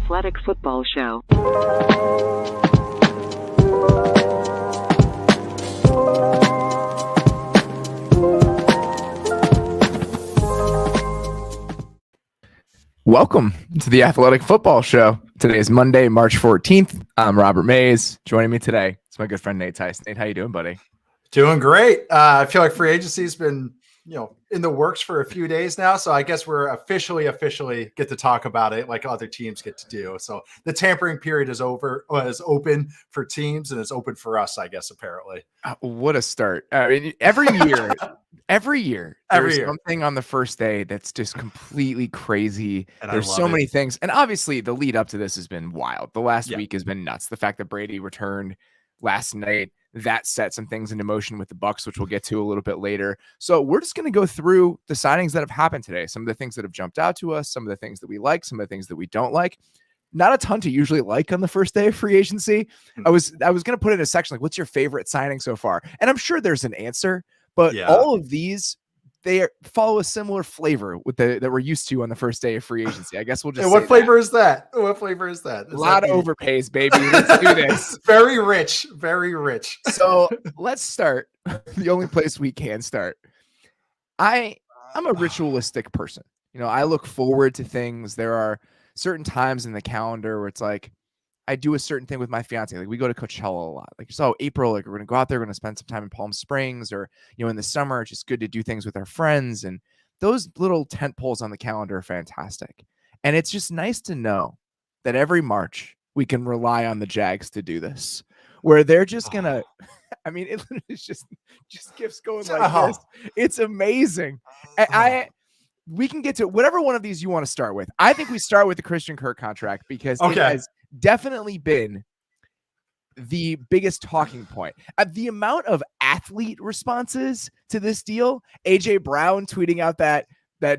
Athletic Football Show. Welcome to the Athletic Football Show. Today is Monday, March 14th. I'm Robert Mays. Joining me today is my good friend Nate Tice. Nate, how you doing, buddy? Doing great. I feel like free agency has been, in the works for a few days now. So I guess we're officially get to talk about it like other teams get to do. So the tampering period is open for teams, and it's open for us, I guess, apparently. What a start. I mean, every year, there's something on the first day that's just completely crazy. And there's so many things. And obviously the lead up to this has been wild. The last week has been nuts. The fact that Brady returned last night, that set some things into motion with the Bucs, which we'll get to a little bit later. So we're just going to go through the signings that have happened today. Some of the things that have jumped out to us, some of the things that we like, some of the things that we don't like. Not a ton to usually like on the first day of free agency. I was going to put in a section like, what's your favorite signing so far? And I'm sure there's an answer, but all of these, they follow a similar flavor with that we're used to on the first day of free agency. I guess we'll just. What flavor is that? What flavor is that? A lot of overpays, baby. Let's do this. Very rich, very rich. So let's start. The only place we can start. I'm a ritualistic person. I look forward to things. There are certain times in the calendar where it's like I do a certain thing with my fiance. Like we go to Coachella a lot. Like April, like we're going to go out there. We're going to spend some time in Palm Springs, or, in the summer, it's just good to do things with our friends. And those little tent poles on the calendar are fantastic. And it's just nice to know that every March we can rely on the Jags to do this, where they're just going to, I mean, it's just gifts going like this. It's amazing. We can get to whatever one of these you want to start with. I think we start with the Christian Kirk contract because it has definitely been the biggest talking point. The amount of athlete responses to this deal, AJ Brown tweeting out that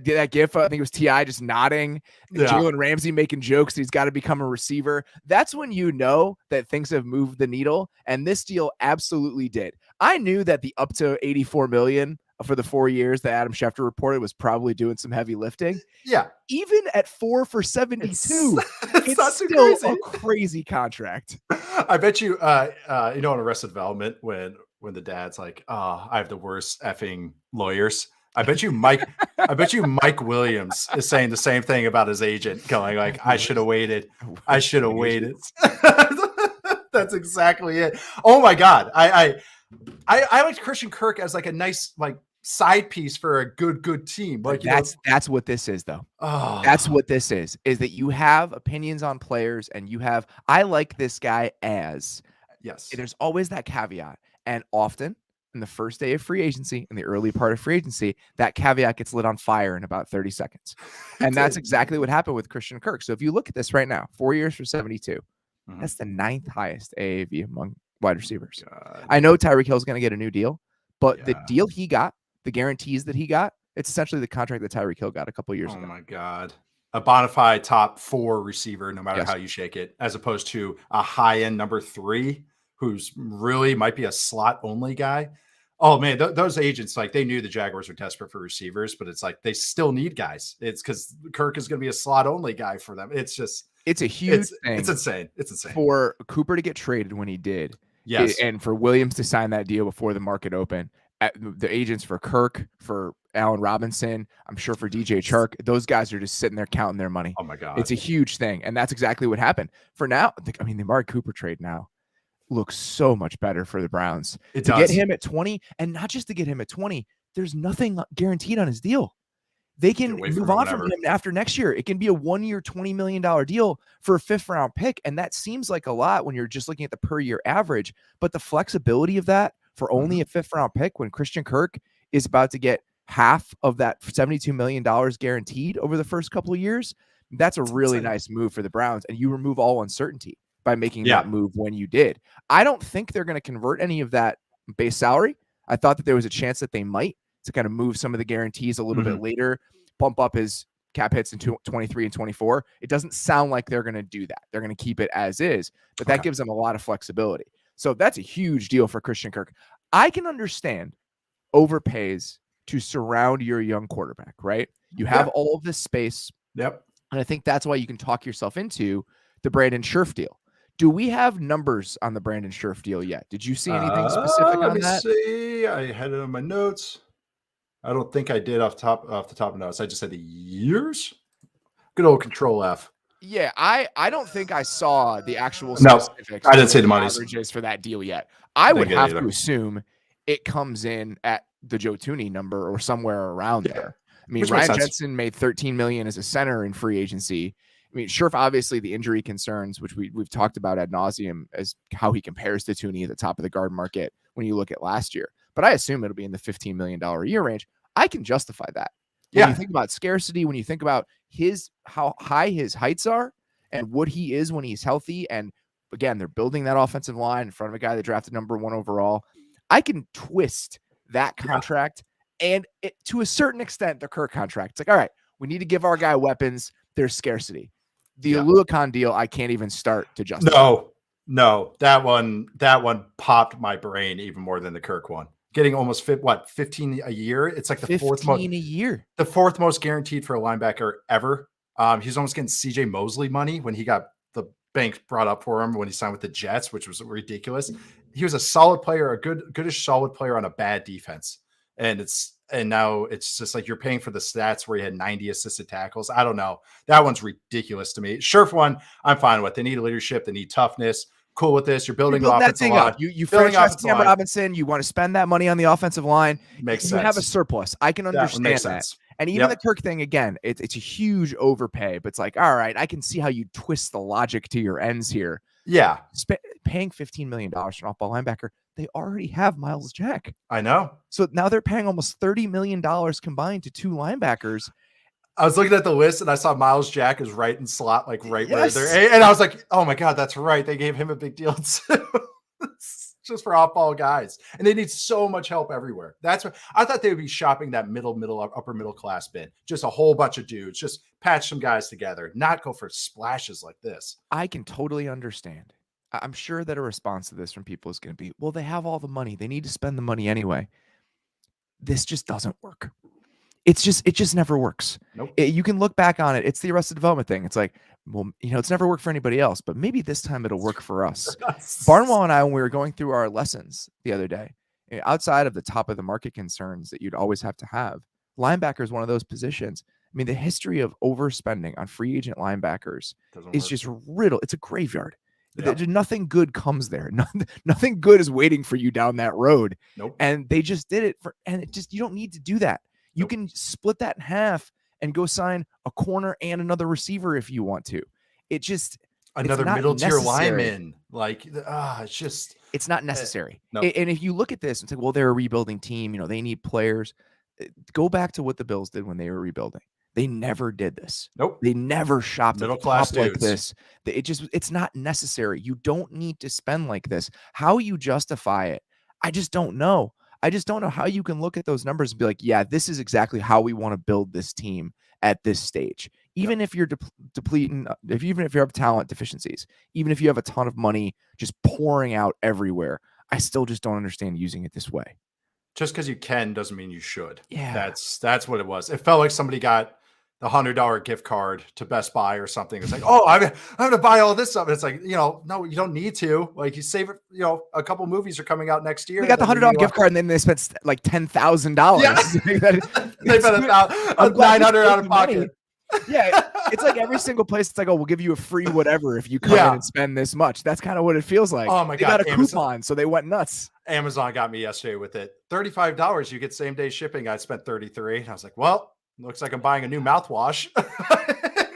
gif, I think it was T.I. just nodding, Jalen Ramsey making jokes he's got to become a receiver. That's when you know that things have moved the needle, and this deal absolutely did. I knew that the up to $84 million for the 4 years that Adam Schefter reported was probably doing some heavy lifting. Yeah. Even at 4 for 72, it's still a crazy contract. I bet you, in Arrested Development, when the dad's like, I have the worst effing lawyers. I bet you Mike Williams is saying the same thing about his agent, going like, I should have waited. I should have waited. That's exactly it. Oh my God. I liked Christian Kirk as like a nice, like, side piece for a good team. Like that's what this is, though. That's what this is that you have opinions on players, and I like this guy as there's always that caveat, and often in the first day of free agency, in the early part of free agency, that caveat gets lit on fire in about 30 seconds. And that's exactly what happened with Christian Kirk. So if you look at this right now, 4 years for 72, that's the 9th highest AAV among wide receivers. I know Tyreek Hill is going to get a new deal, but the deal he got, the guarantees that he got, it's essentially the contract that Tyreek Hill got a couple years ago. Oh my God. A bona fide top 4 receiver, no matter how you shake it, as opposed to a high-end number 3 who's really might be a slot-only guy. Oh, man, those agents, like, they knew the Jaguars were desperate for receivers, but it's like they still need guys. It's because Kirk is going to be a slot-only guy for them. It's a huge thing. It's insane. It's insane. For Cooper to get traded when he did, and for Williams to sign that deal before the market opened, the agents for Kirk, for Allen Robinson, I'm sure for DJ Chark, those guys are just sitting there counting their money. Oh my God. It's a huge thing. And that's exactly what happened. For now, the Amari Cooper trade now looks so much better for the Browns. Get him at 20, and not just to get him at 20, there's nothing guaranteed on his deal. They can move on from him after next year. It can be a 1 year, $20 million deal for a 5th round pick. And that seems like a lot when you're just looking at the per year average, but the flexibility of that for only a 5th round pick, when Christian Kirk is about to get half of that $72 million guaranteed over the first couple of years, that's a really nice move for the Browns. And you remove all uncertainty by making that move when you did. I don't think they're going to convert any of that base salary. I thought that there was a chance that they might, to kind of move some of the guarantees a little bit later, bump up his cap hits in 23 and 24. It doesn't sound like they're going to do that. They're going to keep it as is, but that gives them a lot of flexibility. So that's a huge deal for Christian Kirk. I can understand overpays to surround your young quarterback, right? You have all of this space. Yep. And I think that's why you can talk yourself into the Brandon Scherf deal. Do we have numbers on the Brandon Scherf deal yet? Did you see anything specific on that? Let me see. I had it on my notes. I don't think I did off the top of notes. I just said the years. Good old Control F. Yeah, I don't think I saw the actual No, specifics. I didn't see the monies. Averages for that deal yet. I would have to assume it comes in at the Joe Thuney number or somewhere around there. I mean, Ryan Jensen made $13 million as a center in free agency. I mean, Scherf, obviously the injury concerns, which we've talked about ad nauseum, as how he compares to Thuney at the top of the guard market when you look at last year. But I assume it'll be in the $15 million a year range. I can justify that. When you think about scarcity, when you think about how high his heights are and what he is when he's healthy, and again, they're building that offensive line in front of a guy that drafted number 1 overall. I can twist that contract and to a certain extent, the Kirk contract. It's like, all right, we need to give our guy weapons. There's scarcity. The Aluakon deal, I can't even start to justify. No, that one popped my brain even more than the Kirk one. Getting almost 15 a year. It's like the fourth most guaranteed for a linebacker ever. He's almost getting CJ Mosley money when he got the bank brought up for him when he signed with the Jets, which was ridiculous. He was a solid player, a goodish solid player on a bad defense. And now it's just like you're paying for the stats where he had 90 assisted tackles. I don't know. That one's ridiculous to me. Scherf one, I'm fine with. They need leadership. They need toughness. Cool with this. You're building the offensive line. You franchise Cam Robinson. You want to spend that money on the offensive line. Makes sense. You have a surplus. I can understand that. And even the Kirk thing, again, it's a huge overpay. But it's like, all right, I can see how you twist the logic to your ends here. Yeah. Paying $15 million for an off-ball linebacker. They already have Myles Jack. I know. So now they're paying almost $30 million combined to 2 linebackers. I was looking at the list and I saw Myles Jack is right in slot, like right where they're, and I was like, oh my God, that's right. They gave him a big deal too. Just for off-ball guys. And they need so much help everywhere. That's what I thought they would be shopping that upper middle class bin. Just a whole bunch of dudes, just patch some guys together, not go for splashes like this. I can totally understand. I'm sure that a response to this from people is going to be, well, they have all the money. They need to spend the money anyway. This just doesn't work. It just never works. Nope. You can look back on it. It's the Arrested Development thing. It's like, well, it's never worked for anybody else, but maybe this time it'll work for us. Barnwell and I, when we were going through our lessons the other day, outside of the top of the market concerns that you'd always have to have, linebacker is one of those positions. I mean, the history of overspending on free agent linebackers is just riddled. It's a graveyard. Yep. Nothing good comes there. Nothing good is waiting for you down that road. Nope. And they just did it you don't need to do that. You can split that in half and go sign a corner and another receiver if you want to. Another middle tier lineman. Like, it's not necessary. No. And if you look at this and say, well, they're a rebuilding team, they need players. Go back to what the Bills did when they were rebuilding. They never did this. Nope. They never shopped middle class like this. It's not necessary. You don't need to spend like this. How you justify it, I just don't know. I just don't know how you can look at those numbers and be like, yeah, this is exactly how we want to build this team at this stage. Even if you're depleting, even if you have talent deficiencies, even if you have a ton of money just pouring out everywhere, I still just don't understand using it this way. Just because you can doesn't mean you should. Yeah. That's what it was. It felt like somebody got the $100 gift card to Best Buy or something. It's like, oh, I'm going to buy all this stuff. It's like, no, you don't need to. Like, you save it. A couple movies are coming out next year. They got the $100 gift card, and then they spent like $10,000. Yeah. They spent $900 out of pocket. Yeah, it's like every single place. It's like, oh, we'll give you a free whatever if you come in and spend this much. That's kind of what it feels like. Oh my God, they got a coupon, so they went nuts. Amazon got me yesterday with it. $35, you get same day shipping. I spent $33. I was like, well, looks like I'm buying a new mouthwash.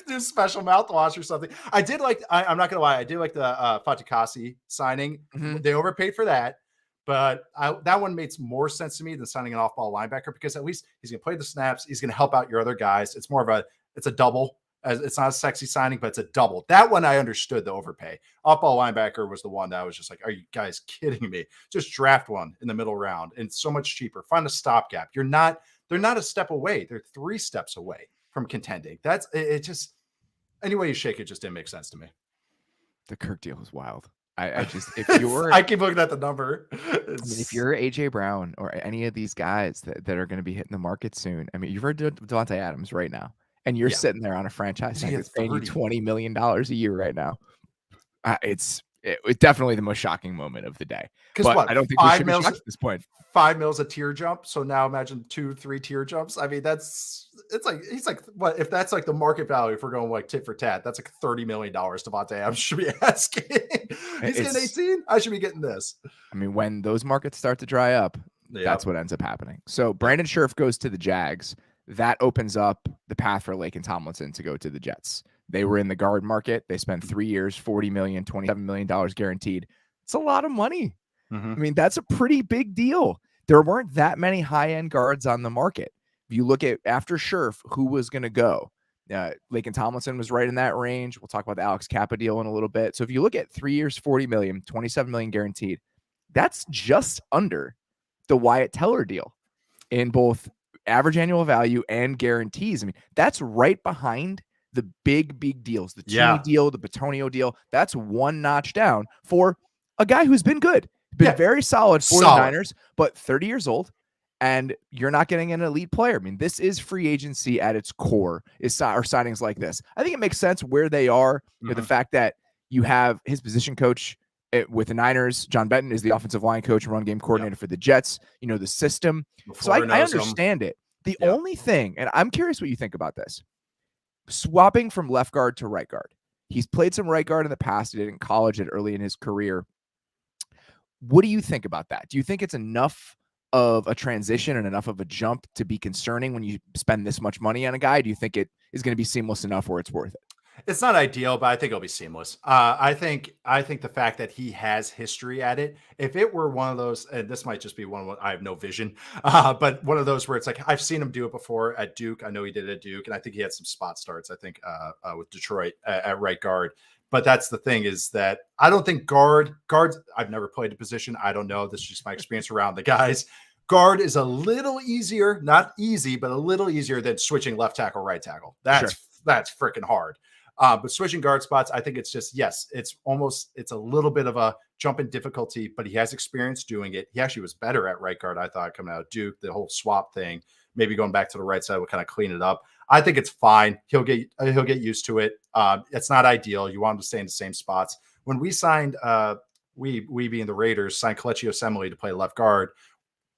Do special mouthwash or something. I did like. I'm not gonna lie. I did like the Fatukasi signing. Mm-hmm. They overpaid for that, but that one makes more sense to me than signing an off-ball linebacker because at least he's gonna play the snaps. He's gonna help out your other guys. It's more of a double. It's not a sexy signing, but it's a double. That one I understood the overpay. Off-ball linebacker was the one that I was just like, are you guys kidding me? Just draft one in the middle round and it's so much cheaper. Find a stopgap. They're not a step away. They're 3 steps away from contending. That's it. Just any way you shake it just didn't make sense to me. The Kirk deal is wild. If you're, I keep looking at the number. If you're AJ Brown or any of these guys that are going to be hitting the market soon, I mean, you've heard Devontae Adams right now, and you're sitting there on a franchise that's paying you $20 million a year right now. It's definitely the most shocking moment of the day. Because But what? I don't think we should be shocked at this point. 5 mils a tier jump. So now imagine 2-3 tier jumps. I mean, it's like he's like, what if that's like the market value if we're going like tit for tat? That's like $30 million Devontae Adams should be asking. He's getting 18. I should be getting this. I mean, when those markets start to dry up, that's what ends up happening. So Brandon Scherff goes to the Jags. That opens up the path for Laken Tomlinson to go to the Jets. They were in the guard market. They spent 3 years, $40 million, $27 million guaranteed. It's a lot of money. I mean, that's a pretty big deal. There weren't that many high-end guards on the market. If you look at after Scherff, who was going to go? Laken Tomlinson was right in that range. We'll talk about the Alex Kappa deal in a little bit. So if you look at 3 years, $40 million, $27 million guaranteed, that's just under the Wyatt Teller deal in both average annual value and guarantees. I mean, that's right behind the big deals, the Tooney deal, the Batonio deal. That's one notch down for a guy who's been good. Been very solid for the Niners, but 30 years old, and you're not getting an elite player. I mean, this is free agency at its core, are signings like this. I think it makes sense where they are, with the fact that you have his position coach with the Niners. John Benton is the offensive line coach and run game coordinator for the Jets. You know, the system. So I understand it. The only thing, and I'm curious what you think about this, swapping from left guard to right guard. He's played some right guard in the past. He did in college and early in his career. What do you think about that? Do you think it's enough of a transition and enough of a jump to be concerning when you spend this much money on a guy? Do you think it is going to be seamless enough where it's worth it? It's not ideal, but I think it'll be seamless. I think the fact that he has history at it, if it were one of those, and this might just be one, I have no vision, but one of those where it's like, I've seen him do it before at Duke. I know he did it at Duke, and I think he had some spot starts, I think, with Detroit at right guard. But that's the thing, is that I don't think guards, I've never played a position. I don't know. This is just my experience around the guys. Guard is a little easier, not easy, but a little easier than switching left tackle, right tackle. That's freaking hard. But switching guard spots, I think it's just, it's a little bit of a jump in difficulty, but he has experience doing it. He actually was better at right guard, I thought, coming out of Duke. The whole swap thing, maybe going back to the right side will kind of clean it up. I think it's fine. He'll get used to it. It's not ideal. You want him to stay in the same spots. When we signed, we being the Raiders, signed Kelechi Osemele to play left guard,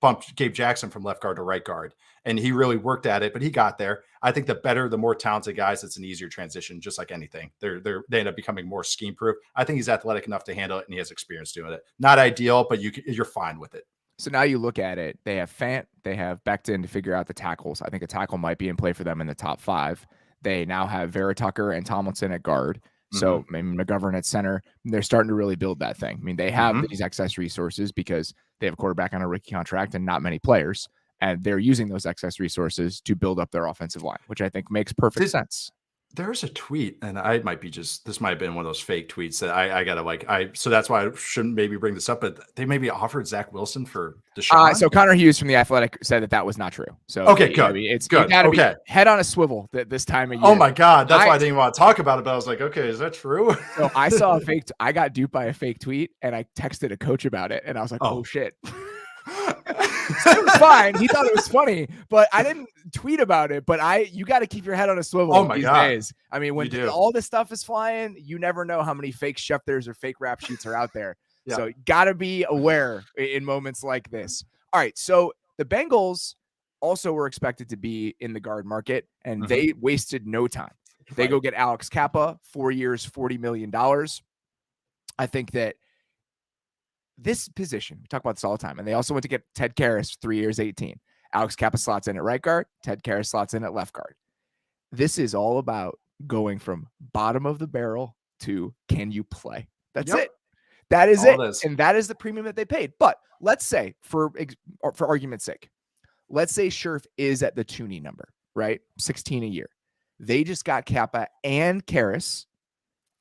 bumped Gabe Jackson from left guard to right guard, and he really worked at it, but he got there. I think the more talented guys, it's an easier transition, just like anything. They end up becoming more scheme proof. I think he's athletic enough to handle it, and he has experience doing it. Not ideal, but you're fine with it. So now you look at it, they have Fant, they have Becton to figure out the tackles. I think a tackle might be in play for them in the top 5. They now have Vera Tucker and Tomlinson at guard. So maybe McGovern at center. They're starting to really build that thing. I mean, they have these excess resources because they have a quarterback on a rookie contract and not many players. And they're using those excess resources to build up their offensive line, which I think makes perfect sense. There's a tweet, and this might have been one of those fake tweets that I gotta so that's why I shouldn't maybe bring this up, but they maybe offered Zach Wilson for Deshaun. So Connor Hughes from The Athletic said that was not true. So okay, good. It's good. You gotta be head on a swivel this time of year. Oh my God. That's why I didn't want to talk about it, but I was like, okay, is that true? So I saw I got duped by a fake tweet, and I texted a coach about it, and I was like, oh shit. So it was fine. He thought it was funny, but I didn't tweet about it. But you got to keep your head on a swivel these days. I mean, when all this stuff is flying, you never know how many fake Schefters or fake rap sheets are out there. Yeah. So got to be aware in moments like this. All right. So the Bengals also were expected to be in the guard market, and they wasted no time. They go get Alex Kappa, 4 years, $40 million. I think that this position, we talk about this all the time, and they also went to get Ted Karras, 3 years, 18. Alex Kappa slots in at right guard. Ted Karras slots in at left guard. This is all about going from bottom of the barrel to can you play? That's it. That is all it. And that is the premium that they paid. But let's say, for argument's sake, let's say Scherff is at the Tooney number, right? 16 a year. They just got Kappa and Karras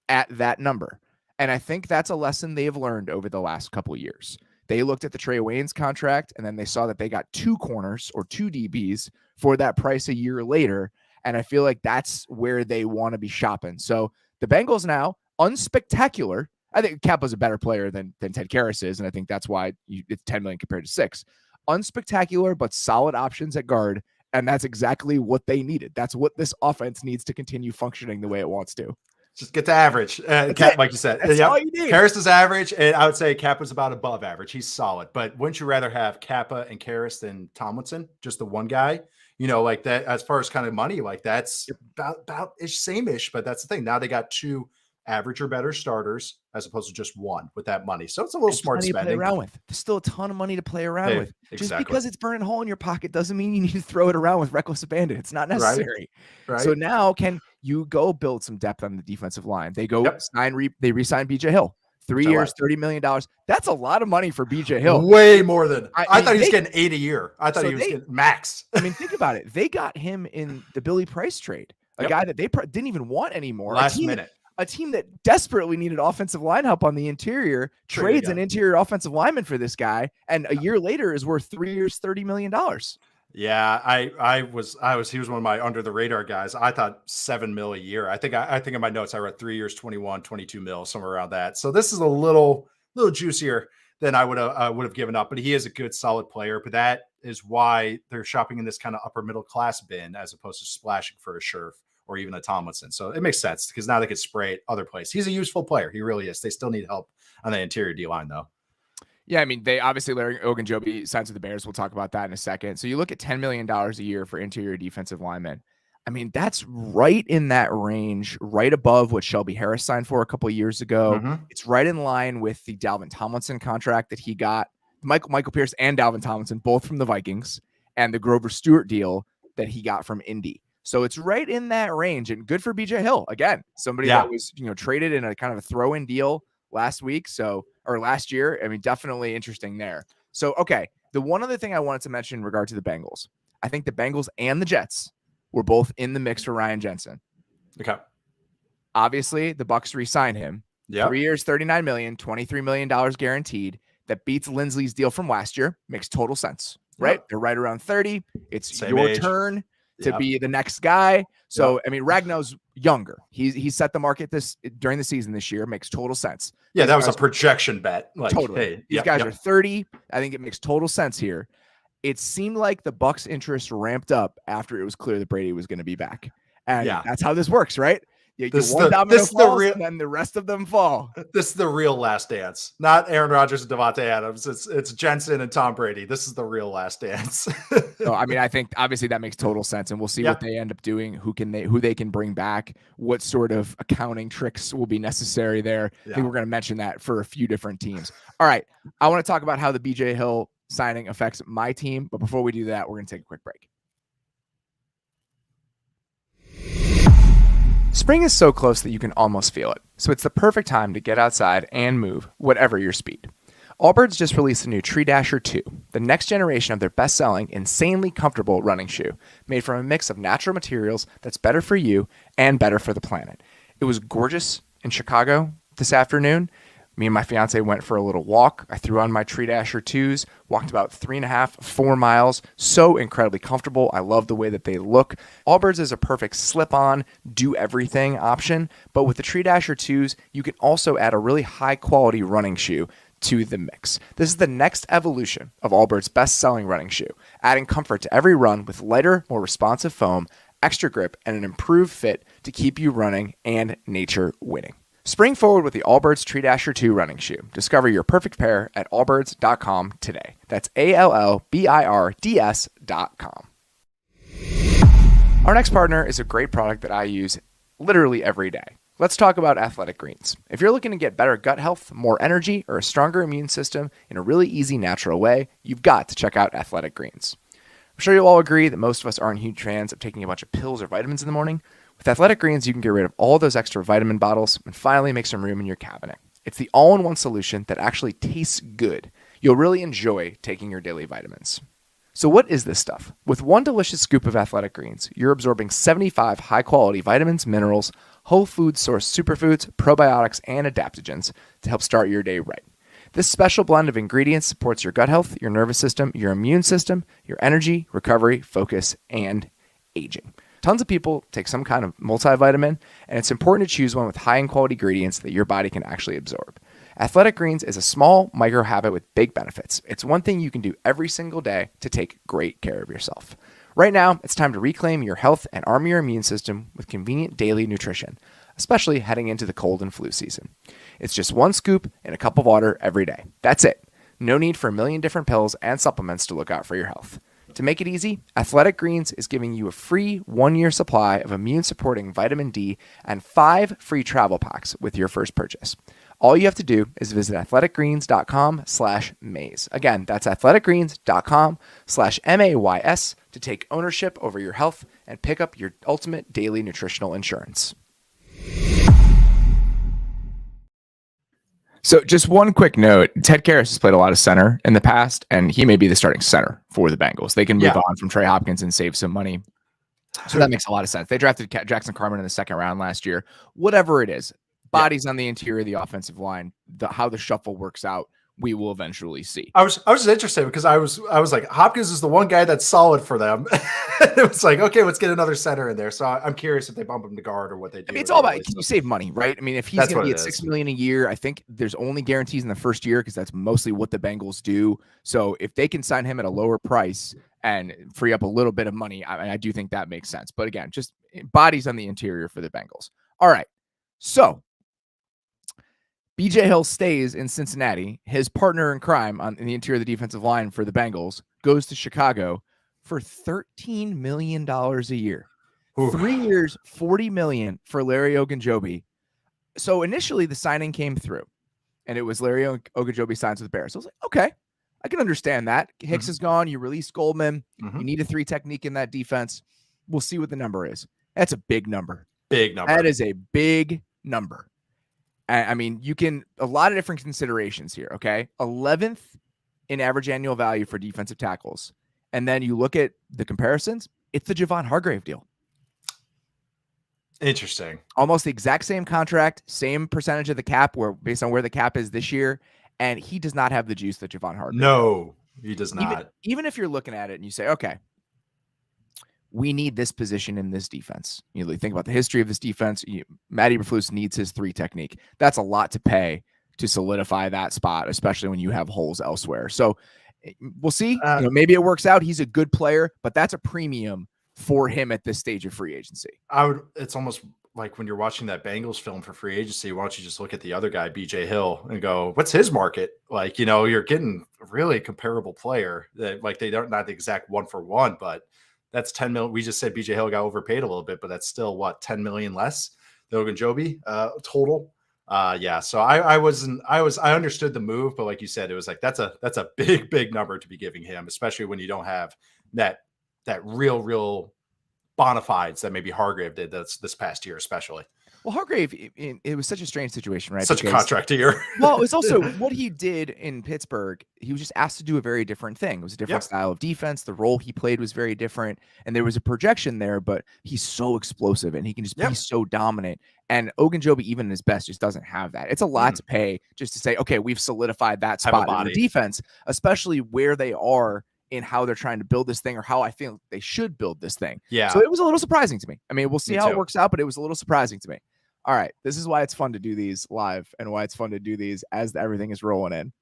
at that number. And I think that's a lesson they've learned over the last couple of years. They looked at the Trey Waynes contract, and then they saw that they got 2 corners or 2 DBs for that price a year later. And I feel like that's where they want to be shopping. So the Bengals now, unspectacular. I think Kappa's a better player than Ted Karras is, and I think that's why it's $10 million compared to 6. Unspectacular, but solid options at guard, and that's exactly what they needed. That's what this offense needs to continue functioning the way it wants to. Just get to average. Cap, like you said. That's all you need. Karras is average, and I would say Kappa's about above average. He's solid. But wouldn't you rather have Kappa and Karras than Tomlinson? Just the one guy? Like that, as far as kind of money, like that's about same-ish, but that's the thing. Now they got 2 average or better starters as opposed to just 1 with that money. So it's a little smart spending. To play around with. There's still a ton of money to play around with. Just Exactly. because it's burning a hole in your pocket doesn't mean you need to throw it around with reckless abandon. It's not necessary. Right. So now can you go build some depth on the defensive line? They go they re-sign BJ Hill. 3 years, $30 million. That's a lot of money for BJ Hill. Way more than I thought he was getting 8 a year. I thought he was getting max. I mean, think about it. They got him in the Billy Price trade, a guy that they didn't even want anymore. Last minute. A team that desperately needed offensive line help on the interior trades an interior offensive lineman for this guy, and a year later is worth 3 years, $30 million. Yeah, he was one of my under the radar guys. I thought $7 million a year. I think in my notes I read 3 years, 21, 22 mil, somewhere around that. So this is a little juicier than I would have given up. But he is a good, solid player. But that is why they're shopping in this kind of upper middle class bin as opposed to splashing for a Scherf or even a Tomlinson. So it makes sense because now they could spray it other places. He's a useful player. He really is. They still need help on the interior D line though. Yeah, I mean, they obviously Larry Ogunjobi signs with the Bears. We'll talk about that in a second. So you look at $10 million a year for interior defensive linemen. I mean, that's right in that range, right above what Shelby Harris signed for a couple of years ago. Mm-hmm. It's right in line with the Dalvin Tomlinson contract that he got. Michael Pierce and Dalvin Tomlinson, both from the Vikings, and the Grover Stewart deal that he got from Indy. So it's right in that range, and good for BJ Hill. Again, somebody that was, traded in a kind of a throw-in deal last year. I mean, definitely interesting there. So, okay. The one other thing I wanted to mention in regard to the Bengals, I think the Bengals and the Jets were both in the mix for Ryan Jensen. Okay. Obviously, the Bucs re-signed him. Yeah. 3 years, $39 million, $23 million guaranteed. That beats Lindsley's deal from last year. Makes total sense, right? Yep. They're right around 30. It's Same your age. turn to be the next guy. So, I mean, Ragnow's younger. He set the market during the season this year. Makes total sense. Yeah, that was a projection bet. Like, totally. Hey, These guys are 30. I think it makes total sense here. It seemed like the Bucs' interest ramped up after it was clear that Brady was going to be back. And that's how this works, right? One domino falls, and then the rest of them fall. This is the real last dance, not Aaron Rodgers and Devontae Adams. It's Jensen and Tom Brady. This is the real last dance. So, I mean, I think obviously that makes total sense, and we'll see what they end up doing. Who they can bring back? What sort of accounting tricks will be necessary there? I think we're going to mention that for a few different teams. All right, I want to talk about how the BJ Hill signing affects my team, but before we do that, we're going to take a quick break. Spring is so close that you can almost feel it, so it's the perfect time to get outside and move, whatever your speed. Allbirds just released the new Tree Dasher 2, the next generation of their best-selling, insanely comfortable running shoe, made from a mix of natural materials that's better for you and better for the planet. It was gorgeous in Chicago this afternoon. Me and my fiance went for a little walk. I threw on my Tree Dasher 2s, walked about 3.5, 4 miles. So incredibly comfortable. I love the way that they look. Allbirds is a perfect slip-on, do-everything option. But with the Tree Dasher 2s, you can also add a really high-quality running shoe to the mix. This is the next evolution of Allbirds' best-selling running shoe, adding comfort to every run with lighter, more responsive foam, extra grip, and an improved fit to keep you running and nature winning. Spring forward with the Allbirds Tree Dasher 2 running shoe. Discover your perfect pair at allbirds.com today. That's ALLBIRDS.com. Our next partner is a great product that I use literally every day. Let's talk about Athletic Greens. If you're looking to get better gut health, more energy, or a stronger immune system in a really easy, natural way, you've got to check out Athletic Greens. I'm sure you'll all agree that most of us aren't huge fans of taking a bunch of pills or vitamins in the morning. With Athletic Greens, you can get rid of all those extra vitamin bottles and finally make some room in your cabinet. It's the all-in-one solution that actually tastes good. You'll really enjoy taking your daily vitamins. So what is this stuff? With one delicious scoop of Athletic Greens, you're absorbing 75 high-quality vitamins, minerals, whole food source superfoods, probiotics, and adaptogens to help start your day right. This special blend of ingredients supports your gut health, your nervous system, your immune system, your energy, recovery, focus, and aging. Tons of people take some kind of multivitamin, and it's important to choose one with high and quality ingredients that your body can actually absorb. Athletic Greens is a small micro habit with big benefits. It's one thing you can do every single day to take great care of yourself. Right now, it's time to reclaim your health and arm your immune system with convenient daily nutrition. especially heading into the cold and flu season. It's just one scoop in a cup of water every day. That's it. No need for a million different pills and supplements to look out for your health. To make it easy, Athletic Greens is giving you a free 1-year supply of immune-supporting vitamin D and 5 free travel packs with your first purchase. All you have to do is visit athleticgreens.com/maze. Again, that's athleticgreens.com/MAYS to take ownership over your health and pick up your ultimate daily nutritional insurance. So just one quick note, Ted Karras has played a lot of center in the past, and he may be the starting center for the Bengals. They can move on from Trey Hopkins and save some money. So that makes a lot of sense. They drafted Jackson Carman in the second round last year. Whatever it is, bodies on the interior of the offensive line, how the shuffle works out, we will eventually see. I was just interested because I was like, Hopkins is the one guy that's solid for them. It was like, okay, let's get another center in there. So I'm curious if they bump him to guard or what they do. I mean, it's all about, can you save money, right? I mean, if he's going to be at $6 million a year, I think there's only guarantees in the first year because that's mostly what the Bengals do. So if they can sign him at a lower price and free up a little bit of money, I do think that makes sense. But again, just bodies on the interior for the Bengals. All right. So BJ Hill stays in Cincinnati. His partner in crime in the interior of the defensive line for the Bengals goes to Chicago for $13 million a year. Ooh. 3 years, $40 million for Larry Ogunjobi. So initially the signing came through and it was Larry Ogunjobi signs with the Bears. So I was like, okay, I can understand that. Hicks is gone. You released Goldman. You need a 3 technique in that defense. We'll see what the number is. That's a big number. Big number. That is a big number. I mean, you can, a lot of different considerations here, okay? 11th in average annual value for defensive tackles. And then you look at the comparisons, it's the Javon Hargrave deal. Interesting. Almost the exact same contract, same percentage of the cap based on where the cap is this year. And he does not have the juice that Javon Hargrave No, he does not. Even if you're looking at it and you say, okay, we need this position in this defense. You think about the history of this defense. Matty Eberflus needs his 3 technique. That's a lot to pay to solidify that spot, especially when you have holes elsewhere. So we'll see. Maybe it works out. He's a good player, but that's a premium for him at this stage of free agency. It's almost like when you're watching that Bengals film for free agency, why don't you just look at the other guy, BJ Hill, and go, what's his market? Like, you're getting a really comparable player that, like, they don't, not the exact 1-for-1, but that's 10 million. We just said BJ Hill got overpaid a little bit, but that's still what, 10 million less than Ogunjobi total. So I understood the move, but like you said, it was like, that's a big number to be giving him, especially when you don't have that real bona fides that maybe Hargrave did this past year, especially. Well, Hargrave, it was such a strange situation, right? Such a contract year. Well, it's also what he did in Pittsburgh. He was just asked to do a very different thing. It was a different style of defense. The role he played was very different. And there was a projection there, but he's so explosive and he can just be so dominant. And Ogunjobi, even in his best, just doesn't have that. It's a lot to pay just to say, okay, we've solidified that spot in the defense, especially where they are in how they're trying to build this thing or how I feel they should build this thing. Yeah. So it was a little surprising to me. I mean, we'll see how it works out, but it was a little surprising to me. All right. This is why it's fun to do these live and why it's fun to do these as everything is rolling in.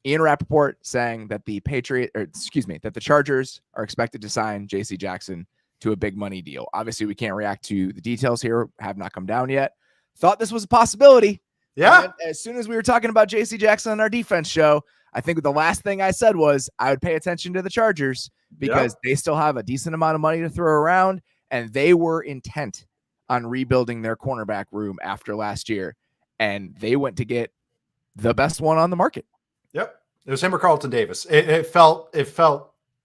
Ian Rappaport saying that the that the Chargers are expected to sign JC Jackson to a big money deal. Obviously, we can't react to the details here, have not come down yet. Thought this was a possibility. Yeah. And as soon as we were talking about JC Jackson on our defense show, I think the last thing I said was I would pay attention to the Chargers because they still have a decent amount of money to throw around, and they were intent on rebuilding their cornerback room after last year, and they went to get the best one on the market. Yep. It was him or Carlton Davis. It felt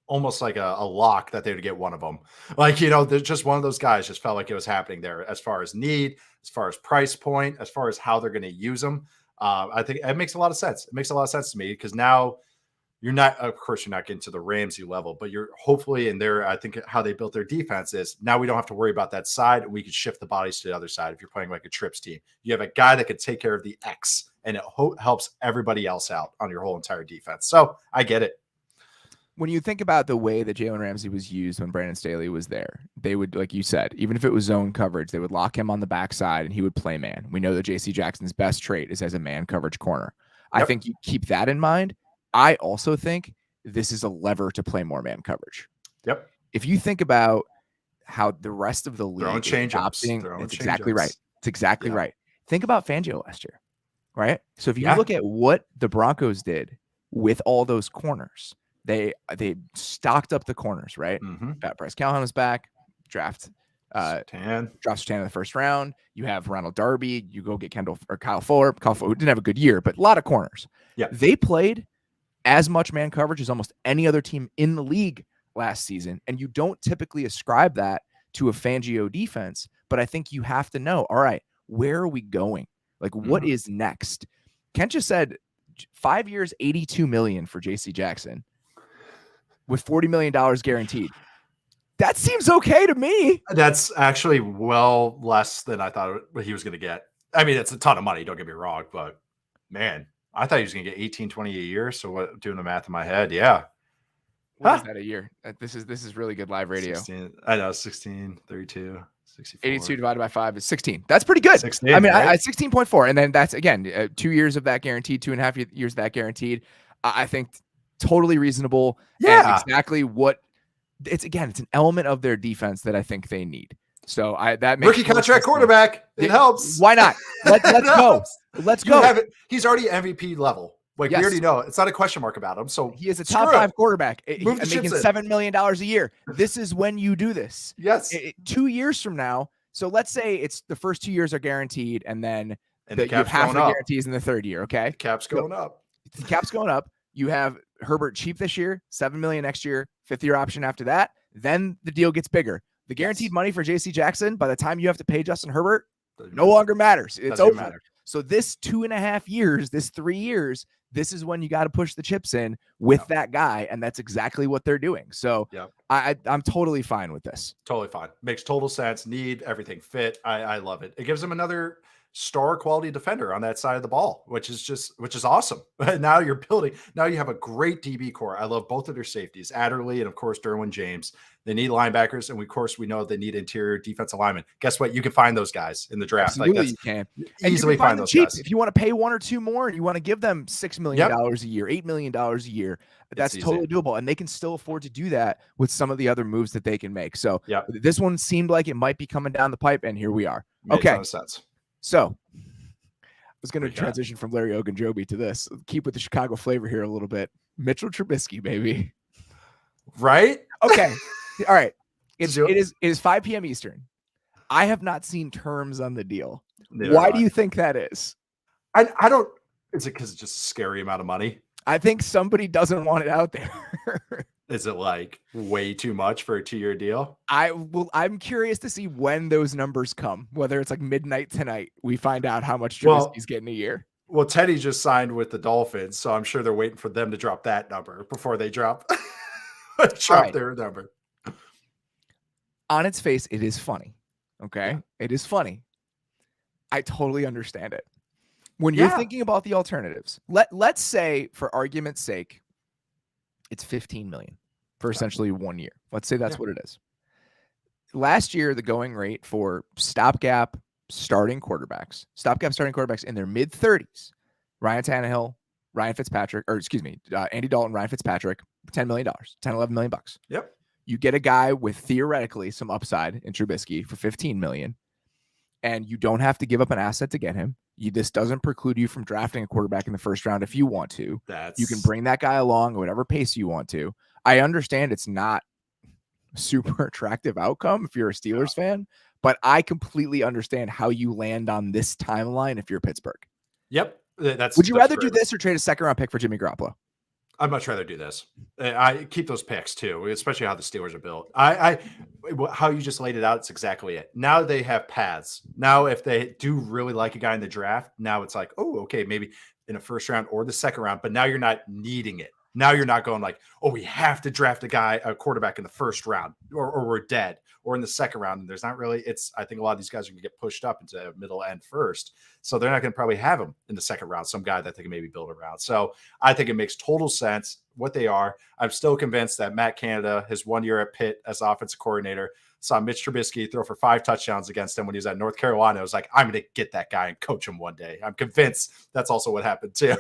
almost like a lock that they would get one of them. Like, there's just one of those guys just felt like it was happening there as far as need, as far as price point, as far as how they're going to use them. I think it makes a lot of sense. It makes a lot of sense to me because now you're not getting to the Ramsey level, but you're hopefully in there. I think how they built their defense is now we don't have to worry about that side. We can shift the bodies to the other side. If you're playing like a trips team, you have a guy that can take care of the X and it helps everybody else out on your whole entire defense. So I get it. When you think about the way that Jalen Ramsey was used when Brandon Staley was there, they would, like you said, even if it was zone coverage, they would lock him on the backside and he would play man. We know that JC Jackson's best trait is as a man coverage corner. I think you keep that in mind. I also think this is a lever to play more man coverage. Yep. If you think about how the rest of the league is adopting, that's exactly right. It's exactly Yeah. right. Think about Fangio last year, right? So if you Yeah. look at what the Broncos did with all those corners, they stocked up the corners, right? Pat Price Callahan was back, draft Surtain in the first round. You have Ronald Darby. You go get Kyle Fuller. Kyle Fuller, who didn't have a good year, but a lot of corners. Yeah. They played as much man coverage as almost any other team in the league last season. And you don't typically ascribe that to a Fangio defense, but I think you have to know, all right, where are we going? Like, what is next? Kent just said 5 years, $82 million for JC Jackson with $40 million guaranteed. That seems okay to me. That's actually well less than I thought he was going to get. I mean, it's a ton of money, don't get me wrong, but man, I thought he was going to get 18, 20 a year. So what, doing the math in my head, yeah. What is that a year? This is really good live radio. 16, I know, 16, 32, 64. 82 divided by 5 is 16. That's pretty good. 16, I mean, right? I 16.4. And then that's, again, 2 years of that guaranteed, 2.5 years of that guaranteed. I think totally reasonable. Yeah. And exactly what it's an element of their defense that I think they need. So that makes rookie contract quarterback. It helps. Why not? Let's go. Let's go. He's already MVP level. Like, yes. We already know it's not a question mark about him. So he is a top 5 quarterback. He's making $7 million a year. This is when you do this. Yes. 2 years from now. So let's say it's the first 2 years are guaranteed, and then the you have half the guarantees in the third year. Okay. The cap's going up. The cap's going up. You have Herbert cheap this year, $7 million next year, 5th-year option after that. Then the deal gets bigger. The guaranteed money for JC Jackson, by the time you have to pay Justin Herbert, no longer matters. It's over. So this 2.5 years, this 3 years, this is when you got to push the chips in with that guy, and that's exactly what they're doing. So I'm totally fine with this. Totally fine. Makes total sense. Need everything fit. I love it. It gives them another star quality defender on that side of the ball, which is awesome. Now you're building. Now you have a great DB core. I love both of their safeties, Adderley and of course Derwin James. They need linebackers, and of course we know they need interior defensive linemen. Guess what? You can find those guys in the draft. Absolutely, you can easily find those guys. If you want to pay 1 or 2 more, and you want to give them $6 million a year, $8 million a year, that's totally doable, and they can still afford to do that with some of the other moves that they can make. So this one seemed like it might be coming down the pipe, and here we are. Makes a lot of sense. So I was going to transition from Larry Ogunjobi to this. Keep with the Chicago flavor here a little bit. Mitchell Trubisky, baby. Right? Okay. All right. It is 5 p.m. Eastern. I have not seen terms on the deal. Why do you think that is? I don't. Is it because it's just a scary amount of money? I think somebody doesn't want it out there. Is it like way too much for a 2-year deal? I'm curious to see when those numbers come, whether it's like midnight tonight, we find out how much Trubisky's getting a year. Well, Teddy just signed with the Dolphins, so I'm sure they're waiting for them to drop that number before they drop their number. On its face, it is funny. Okay. Yeah. It is funny. I totally understand it. When you're thinking about the alternatives, let's say for argument's sake, it's $15 million for essentially 1 year. Let's say that's what it is. Last year, the going rate for stopgap starting quarterbacks in their mid-30s, Ryan Tannehill, Andy Dalton, Ryan Fitzpatrick, $10 million, $11 million. Yep. You get a guy with theoretically some upside in Trubisky for $15 million, and you don't have to give up an asset to get him. This doesn't preclude you from drafting a quarterback in the first round if you want to. You can bring that guy along at whatever pace you want to. I understand it's not a super attractive outcome if you're a Steelers fan, but I completely understand how you land on this timeline if you're Pittsburgh. Yep. Would you rather do this or trade a 2nd-round pick for Jimmy Garoppolo? I'd much rather do this. I keep those picks too, especially how the Steelers are built. How you just laid it out, it's exactly it. Now they have paths. Now, if they do really like a guy in the draft, now it's like, oh, okay, maybe in a 1st round or the 2nd round, but now you're not needing it. Now you're not going like, oh, we have to draft a quarterback in the 1st round or we're dead, or in the 2nd round. And there's not really, I think a lot of these guys are going to get pushed up into middle and first. So they're not going to probably have him in the 2nd round, some guy that they can maybe build around. So I think it makes total sense what they are. I'm still convinced that Matt Canada, his 1 year at Pitt as offensive coordinator, saw Mitch Trubisky throw for 5 touchdowns against him when he was at North Carolina. I was like, I'm going to get that guy and coach him one day. I'm convinced that's also what happened too.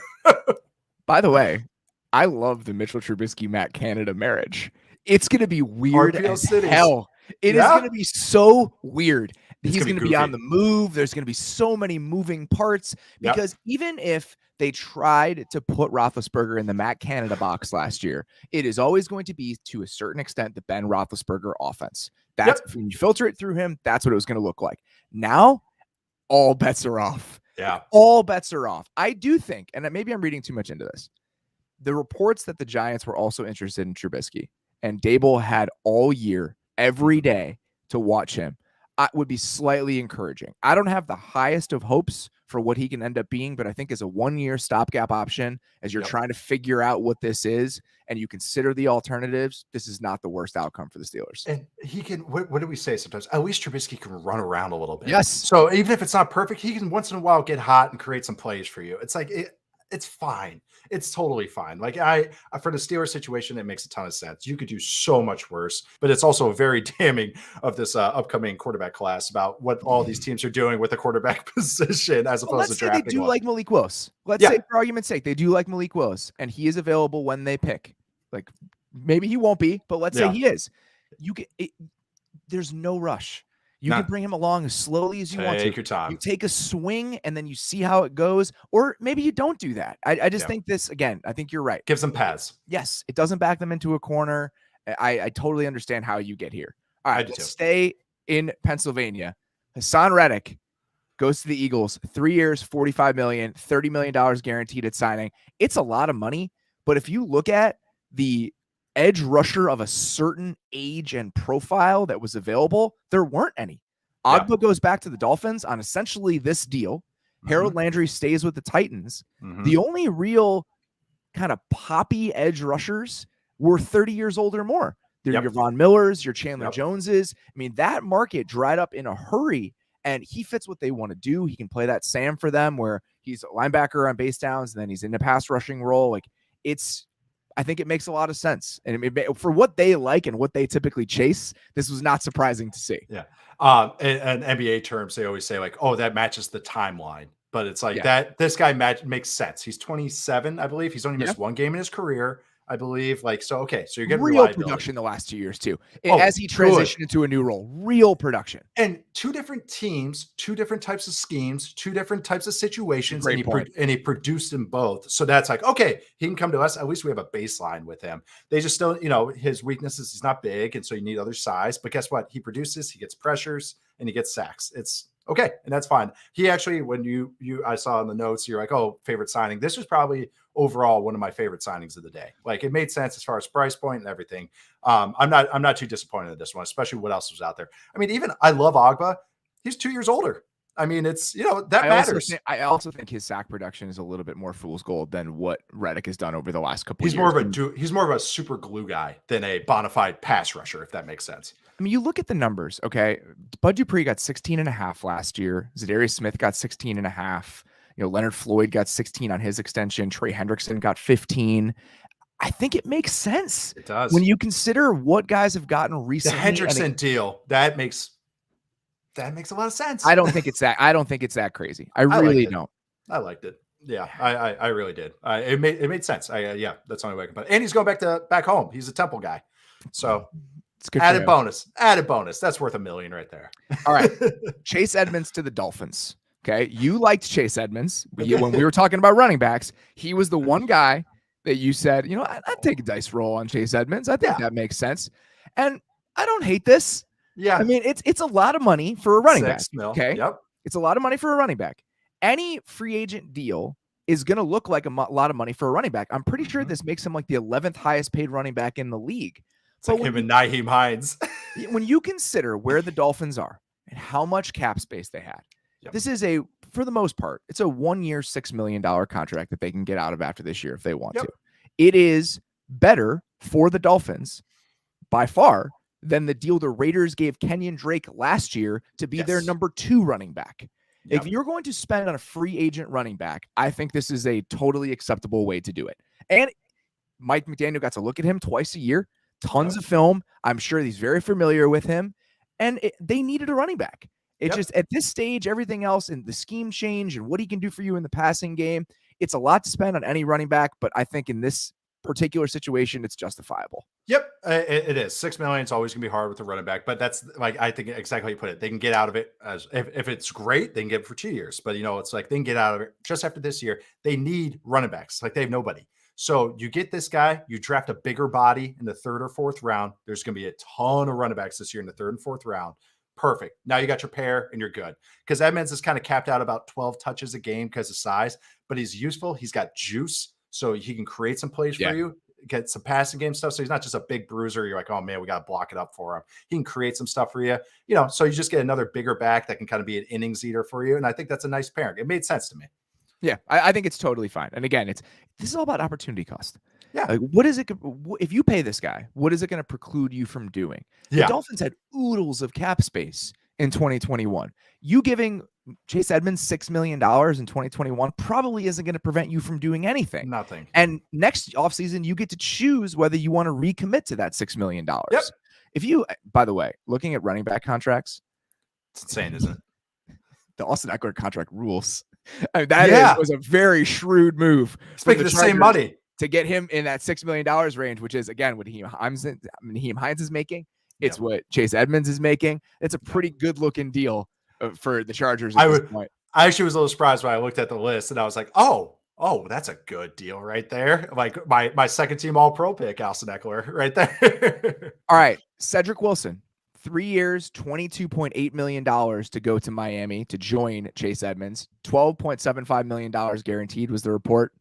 By the way, I love the Mitchell Trubisky Matt Canada marriage. It's going to be weird as hell. It is going to be so weird. He's going to be on the move. There's going to be so many moving parts because even if they tried to put Roethlisberger in the Matt Canada box last year, it is always going to be, to a certain extent, the Ben Roethlisberger offense. That's when you filter it through him, that's what it was going to look like. Now, all bets are off. Yeah. All bets are off. I do think, and maybe I'm reading too much into this, the reports that the Giants were also interested in Trubisky, and Dable had all year, every day, to watch him, would be slightly encouraging. I don't have the highest of hopes for what he can end up being, but I think as a 1-year stopgap option, as you're trying to figure out what this is, and you consider the alternatives, this is not the worst outcome for the Steelers. And he can, what do we say sometimes? At least Trubisky can run around a little bit. Yes. So even if it's not perfect, he can once in a while get hot and create some plays for you. It's like, it's fine. It's totally fine. Like for the Steelers situation, it makes a ton of sense. You could do so much worse, but it's also very damning of this upcoming quarterback class about what all these teams are doing with the quarterback position as opposed to drafting. They do like Malik Willis. Let's say, for argument's sake, they do like Malik Willis, and he is available when they pick. Like maybe he won't be, but let's say he is. There's no rush. You can bring him along as slowly as you want to. Take your time. You take a swing and then you see how it goes. Or maybe you don't do that. I just think this, again, I think you're right. Give some pads. Yes. It doesn't back them into a corner. I totally understand how you get here. All right. Let's stay in Pennsylvania. Hassan Reddick goes to the Eagles. 3 years, $45 million, $30 million guaranteed at signing. It's a lot of money. But if you look at the edge rusher of a certain age and profile that was available, there weren't any. Ogba goes back to the Dolphins on essentially this deal. Harold Landry stays with the Titans. The only real kind of poppy edge rushers were 30 years old or more. They're your Von Millers, your Chandler Joneses. I mean, that market dried up in a hurry, and he fits what they want to do. He can play that Sam for them where he's a linebacker on base downs, and then he's in a pass rushing role. Like, I think it makes a lot of sense. And for what they like and what they typically chase, this was not surprising to see. Yeah. In NBA terms, they always say like, oh, that matches the timeline. But it's like that this guy makes sense. He's 27, I believe. He's only missed one game in his career, I believe. Like, so, okay. So you're getting real production the last 2 years too. As he transitioned into a new role, real production. And 2 different teams, 2 different types of schemes, 2 different types of situations. And he produced them both. So that's like, okay, he can come to us. At least we have a baseline with him. They just don't, his weakness is he's not big. And so you need other size. But guess what? He produces, he gets pressures, and he gets sacks. It's okay. And that's fine. He actually, when I saw in the notes, you're like, oh, favorite signing. This was probably overall one of my favorite signings of the day. Like, it made sense as far as price point and everything. I'm not too disappointed in this one, especially what else was out there. I mean, I love Ogba. He's 2 years older. I mean, it's, that matters. I also think his sack production is a little bit more fool's gold than what Reddick has done over the last couple of years. He's more of a super glue guy than a bona fide pass rusher, if that makes sense. I mean, you look at the numbers, okay? Bud Dupree got 16.5 last year. Zadarius Smith got 16.5. Leonard Floyd got 16 on his extension. Trey Hendrickson got 15. I think it makes sense. It does. When you consider what guys have gotten recently. The Hendrickson deal, that makes a lot of sense. I don't think it's that crazy. I really don't. I liked it. Yeah, I really did. It made sense. That's the only way I can put it. And he's going back home. He's a Temple guy. So it's good. Added bonus. That's worth $1 million right there. All right. Chase Edmonds to the Dolphins. Okay. You liked Chase Edmonds when we were talking about running backs. He was the one guy that you said, I'd take a dice roll on Chase Edmonds. I think that makes sense. And I don't hate this. Yeah. I mean, it's a lot of money for a running back. Okay. Yep. It's a lot of money for a running back. Any free agent deal is going to look like a lot of money for a running back. I'm pretty sure this makes him like the 11th highest paid running back in the league. It's like him and Naheem Hines. When you consider where the Dolphins are and how much cap space they had, this is for the most part, it's a 1-year, $6 million contract that they can get out of after this year if they want to. It is better for the Dolphins by far than the deal the Raiders gave Kenyon Drake last year to be their number 2 running back. If you're going to spend on a free agent running back, I think this is a totally acceptable way to do it. And Mike McDaniel got to look at him twice a year, tons of film. I'm sure he's very familiar with him. And they needed a running back. It just, at this stage, everything else and the scheme change and what he can do for you in the passing game, it's a lot to spend on any running back. But I think in this particular situation, it's justifiable. Yep, it is. $6 million is always going to be hard with a running back, but that's like, I think exactly how you put it. They can get out of it as if it's great, they can get it for 2 years. But it's like they can get out of it just after this year. They need running backs, like they have nobody. So you get this guy, you draft a bigger body in the 3rd or 4th round. There's going to be a ton of running backs this year in the 3rd and 4th round. Perfect. Now you got your pair and you're good. Because Edmonds is kind of capped out about 12 touches a game because of size, but he's useful. He's got juice, so he can create some plays for you. Get some passing game stuff. So he's not just a big bruiser. You're like, oh man, we got to block it up for him. He can create some stuff for you, so you just get another bigger back that can kind of be an innings eater for you. And I think that's a nice pairing. It made sense to me. Yeah. I think it's totally fine. And again, this is all about opportunity cost. Yeah. Like, what is it? If you pay this guy, what is it going to preclude you from doing? The Dolphins had oodles of cap space in 2021. You giving Chase Edmonds $6 million in 2021 probably isn't going to prevent you from doing anything. Nothing. And next offseason, you get to choose whether you want to recommit to that $6 million. Yep. If you, by the way, looking at running back contracts, it's insane, isn't it? The Austin Eckler contract rules. I mean, was a very shrewd move. Speaking of the same money, to get him in that $6 million range, which is, again, what Nyheim Hines is making. It's what Chase Edmonds is making. It's a pretty good looking deal for the Chargers at this point. I actually was a little surprised when I looked at the list and I was like, oh, that's a good deal right there. Like my second team All-Pro pick, Austin Eckler, right there. All right, Cedric Wilson, 3 years, $22.8 million to go to Miami to join Chase Edmonds. $12.75 million guaranteed was the report.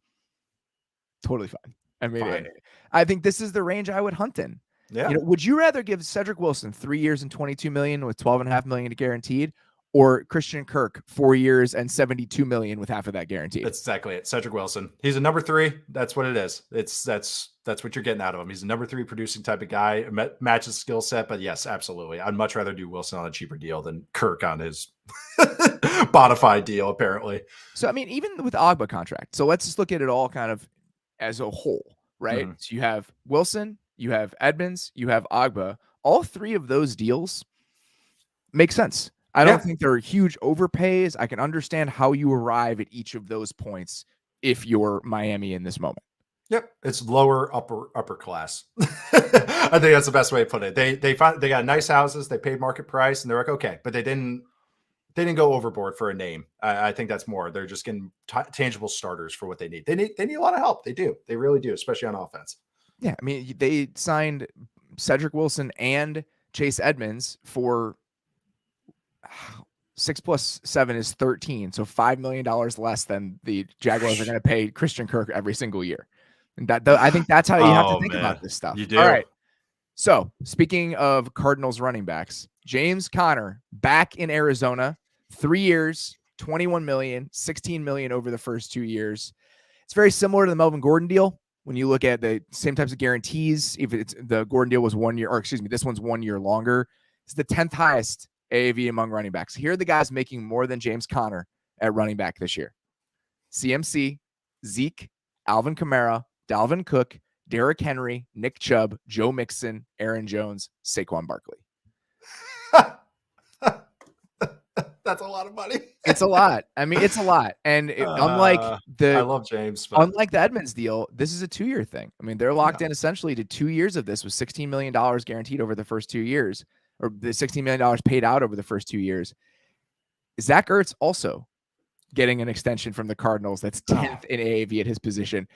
Totally fine. I mean, I think this is the range I would hunt in. Yeah. Would you rather give Cedric Wilson 3 years and $22 million with $12.5 million guaranteed, or Christian Kirk 4 years and $72 million with half of that guaranteed? That's exactly it. Cedric Wilson. He's a number 3. That's what it is. That's what you're getting out of him. He's a number 3 producing type of guy. Matches skill set, but yes, absolutely. I'd much rather do Wilson on a cheaper deal than Kirk on his bonafide deal, apparently. So I mean, even with the Agba contract. So let's just look at it all kind of as a whole, right? Mm-hmm. So you have Wilson, you have Edmonds, you have Agba. All 3 of those deals make sense. I don't think they're huge overpays. I can understand how you arrive at each of those points if you're Miami in this moment. Yep, it's lower upper class. I think that's the best way to put it. They got nice houses, they paid market price, and they're like, okay, but they didn't go overboard for a name. I think that's more. They're just getting tangible starters for what they need. They need a lot of help. They do. They really do, especially on offense. Yeah, I mean, they signed Cedric Wilson and Chase Edmonds for 6 + 7 is 13, so $5 million less than the Jaguars are going to pay Christian Kirk every single year. And I think that's how you have to think about this stuff. You do. All right. So speaking of Cardinals running backs, James Conner back in Arizona, 3 years, $21 million, $16 million over the first 2 years. It's very similar to the Melvin Gordon deal. When you look at the same types of guarantees, if it's the Gordon deal was 1 year, or excuse me, this one's 1 year longer. It's the 10th highest AAV among running backs. Here are the guys making more than James Conner at running back this year: CMC, Zeke, Alvin Kamara, Dalvin Cook, Derrick Henry, Nick Chubb, Joe Mixon, Aaron Jones, Saquon Barkley. That's a lot of money. It's a lot. I mean, it's a lot. And unlike I love James, but unlike the Edmonds deal, this is a 2-year thing. I mean, they're locked in essentially to 2 years of this with $16 million guaranteed over the first 2 years, or the $16 million paid out over the first 2 years. Zach Ertz also getting an extension from the Cardinals. That's 10th in AAV at his position.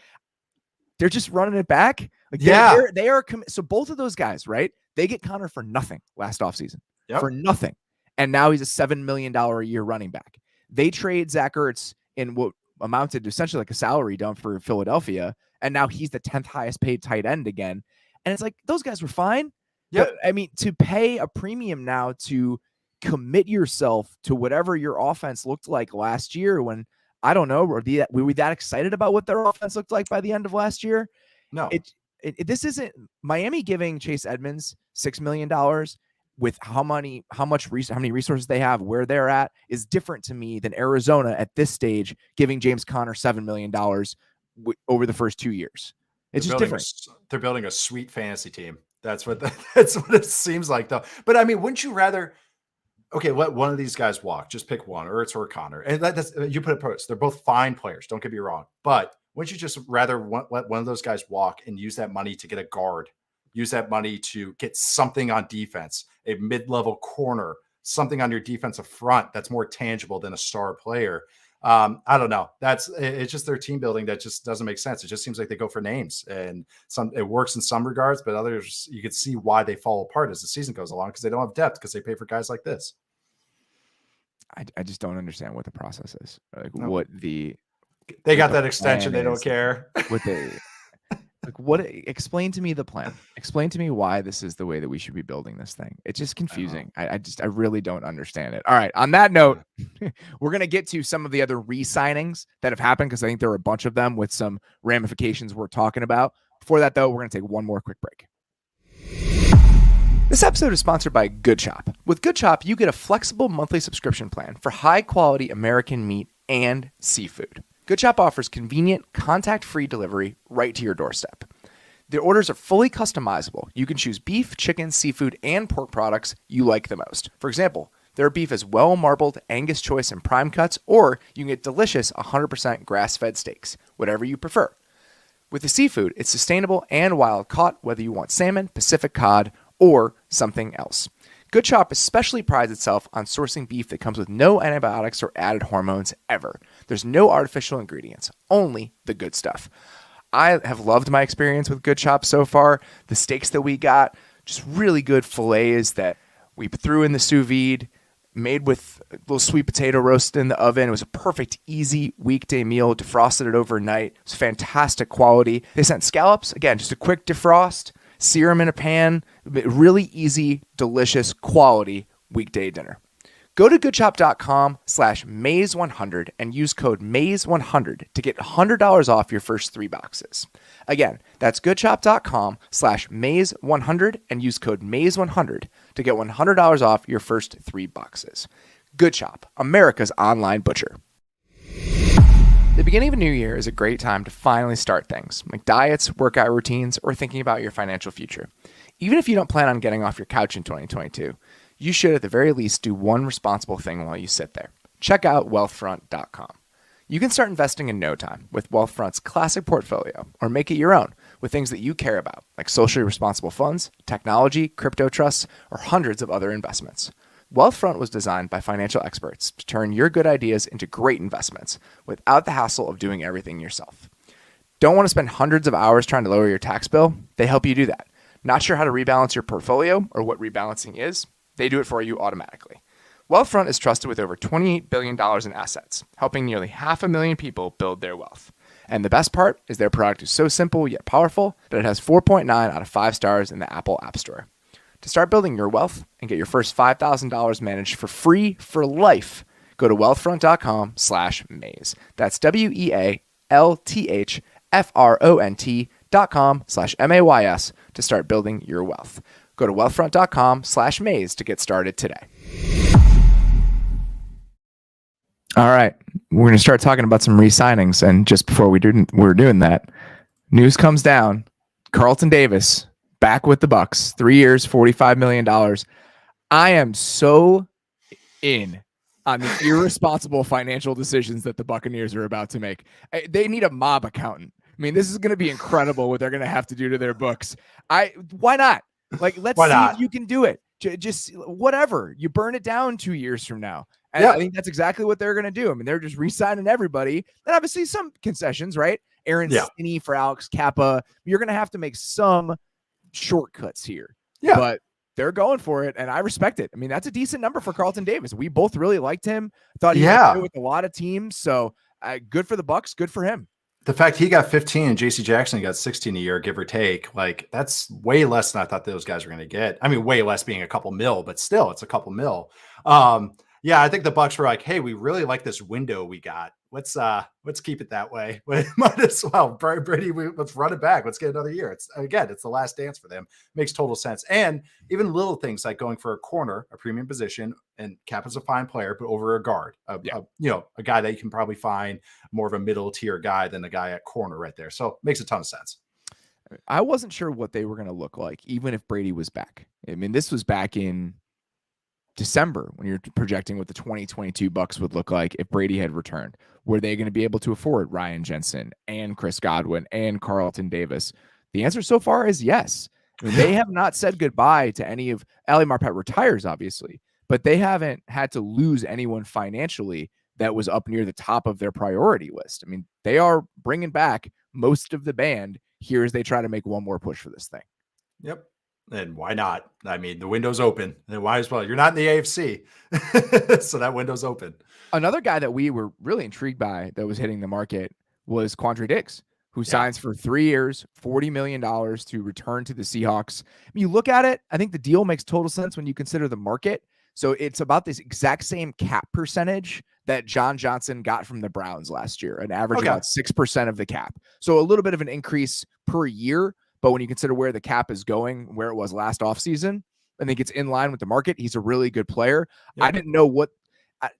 They're just running it back. Like they are. So both of those guys, right? They get Conner for nothing last offseason. For nothing. And now he's a $7 million a year running back. They trade Zach Ertz in what amounted to essentially like a salary dump for Philadelphia. And now he's the 10th highest paid tight end again. And it's like, those guys were fine. Yeah. I mean, to pay a premium now to commit yourself to whatever your offense looked like last year, when I don't know, were we that excited about what their offense looked like by the end of last year? No. This isn't Miami giving Chase Edmonds $6 million with how many resources they have, where they're at, is different to me than Arizona at this stage giving James Conner $7 million over the first 2 years. It's just different. They're building a sweet fantasy team. That's what it seems like, though. But I mean, wouldn't you rather? Okay, let one of these guys walk. Just pick one, Ertz or Conner. And that's you put it post. They're both fine players. Don't get me wrong. But Wouldn't you just rather let one of those guys walk and use that money to get a guard, use that money to get something on defense, a mid-level corner, something on your defensive front that's more tangible than a star player? I don't know. It's just their team building that just doesn't make sense. It just seems like they go for names, and it works in some regards, but others you can see why they fall apart as the season goes along, because they don't have depth, because they pay for guys like this. I just don't understand what the process is. Like No. what they got that extension. They don't care. Explain to me the plan. Explain to me why this is the way that we should be building this thing. It's just confusing. I really don't understand it. All right. On that note, we're going to get to some of the other re-signings that have happened, because I think there are a bunch of them with some ramifications we're talking about. Before that, though, we're going to take one more quick break. This episode is sponsored by Good Chop. With Good Chop, you get a flexible monthly subscription plan for high-quality American meat and seafood. Good Chop offers convenient, contact-free delivery right to your doorstep. Their orders are fully customizable. You can choose beef, chicken, seafood, and pork products you like the most. For example, their beef is well-marbled Angus choice and prime cuts, or you can get delicious 100% grass-fed steaks, whatever you prefer. With the seafood, it's sustainable and wild-caught, whether you want salmon, Pacific cod, or something else. Good Chop especially prides itself on sourcing beef that comes with no antibiotics or added hormones ever. There's no artificial ingredients, only the good stuff. I have loved my experience with Good Chop so far. The steaks that we got, just really good fillets that we threw in the sous vide, made with a little sweet potato roasted in the oven. It was a perfect, easy weekday meal. Defrosted it overnight. It was fantastic quality. They sent scallops. Again, just a quick defrost. Sear them in a pan. Really easy, delicious, quality weekday dinner. Go to goodchop.com/Mays100 and use code Mays100 to get $100 off your first 3 boxes. Again, that's goodchop.com/Mays100 and use code Mays100 to get $100 off your first 3 boxes. Good Chop, America's online butcher. The beginning of a new year is a great time to finally start things, like diets, workout routines, or thinking about your financial future. Even if you don't plan on getting off your couch in 2022, you should at the very least do one responsible thing while you sit there. Check out wealthfront.com. You can start investing in no time with Wealthfront's classic portfolio, or make it your own with things that you care about, like socially responsible funds, technology, crypto trusts, or hundreds of other investments. Wealthfront was designed by financial experts to turn your good ideas into great investments without the hassle of doing everything yourself. Don't want to spend hundreds of hours trying to lower your tax bill? They help you do that. Not sure how to rebalance your portfolio or what rebalancing is? They do it for you automatically. Wealthfront is trusted with over $28 billion in assets, helping nearly 500,000 people build their wealth. And the best part is their product is so simple yet powerful that it has 4.9 out of 5 stars in the Apple App Store. To start building your wealth and get your first $5,000 managed for free for life, go to wealthfront.com/Mays. That's WEALTHFRONT.com/MAYS to start building your wealth. Go to wealthfront.com/Mays to get started today. All right. We're going to start talking about some re-signings. And just before we're doing that, news comes down. Carlton Davis back with the Bucs, 3 years, $45 million. I am so in on the irresponsible financial decisions that the Buccaneers are about to make. They need a mob accountant. I mean, this is going to be incredible what they're going to have to do to their books. Why not? Like, let's see if you can do it. Just whatever. You burn it down 2 years from now. And I think that's exactly what they're going to do. I mean, they're just re-signing everybody. And obviously some concessions, right? Aaron Stinney for Alex Kappa. You're going to have to make some shortcuts here. Yeah. But they're going for it, and I respect it. I mean, that's a decent number for Carlton Davis. We both really liked him. Thought he was good with a lot of teams. So good for the Bucs. Good for him. The fact he got 15 and JC Jackson got 16 a year, give or take, like that's way less than I thought those guys were going to get. I mean, way less being a couple mil, but still it's a couple mil. Yeah, I think the Bucs were like, hey, we really like this window we got. Let's keep it that way. Might as well. Brady, let's run it back. Let's get another year. It's the last dance for them. Makes total sense. And even little things like going for a corner, a premium position, and Cap is a fine player, but over a guard, a guy that you can probably find more of a middle tier guy than the guy at corner right there. So makes a ton of sense. I wasn't sure what they were going to look like, even if Brady was back. I mean, this was back in December when you're projecting what the 2022 Bucs would look like if Brady had returned. Were they going to be able to afford Ryan Jensen and Chris Godwin and Carlton Davis? The answer so far is yes. I mean, they have not said goodbye to any of Ali Marpet retires, obviously, but they haven't had to lose anyone financially that was up near the top of their priority list. I mean, they are bringing back most of the band here as they try to make one more push for this thing. Yep. And why not? I mean, the window's open. And why as well? You're not in the AFC. So that window's open. Another guy that we were really intrigued by that was hitting the market was Quandre Diggs, who signs for 3 years, $40 million to return to the Seahawks. I mean, you look at it, I think the deal makes total sense when you consider the market. So it's about this exact same cap percentage that John Johnson got from the Browns last year, an average about 6% of the cap. So a little bit of an increase per year. But when you consider where the cap is going, where it was last offseason, I think it's in line with the market. He's a really good player. Yep. I didn't know what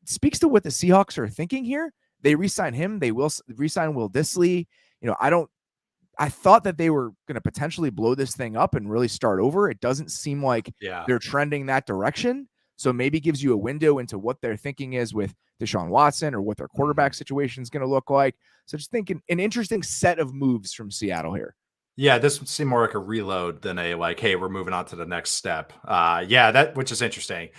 speaks to what the Seahawks are thinking here. They re-sign him. They will re-sign Will Dissly. You know, I thought that they were going to potentially blow this thing up and really start over. It doesn't seem like they're trending that direction. So maybe gives you a window into what their thinking is with Deshaun Watson or what their quarterback situation is going to look like. So just thinking an interesting set of moves from Seattle here. Yeah, this would seem more like a reload than a like, hey, we're moving on to the next step. Which is interesting.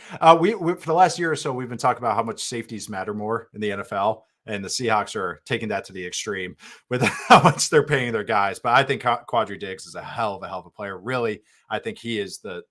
We for the last year or so, we've been talking about how much safeties matter more in the NFL, and the Seahawks are taking that to the extreme with how much they're paying their guys. But I think Quandre Diggs is a hell of a player. Really, I think he is the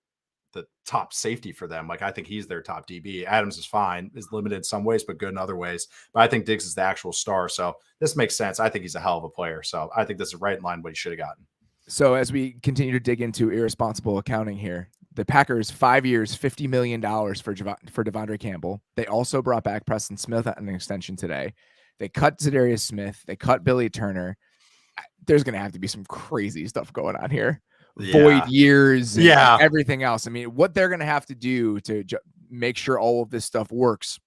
top safety for them. Like, I think he's their top DB. Adams is fine, is limited in some ways, but good in other ways. But I think Diggs is the actual star. So this makes sense. I think he's a hell of a player. So I think this is right in line what he should have gotten. So as we continue to dig into irresponsible accounting here, the Packers 5 years, $50 million for Devondre Campbell. They also brought back Preston Smith on an extension today. They cut Zadarius Smith. They cut Billy Turner. There's going to have to be some crazy stuff going on here. Void years and everything else. I mean, what they're going to have to do to make sure all of this stuff works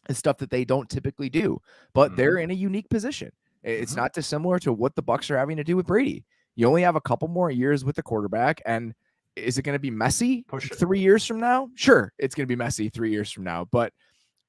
is stuff that they don't typically do. But they're in a unique position. It's not dissimilar to what the Bucs are having to do with Brady. You only have a couple more years with the quarterback, and is it going to be messy 3 years from now? Sure, it's going to be messy 3 years from now, but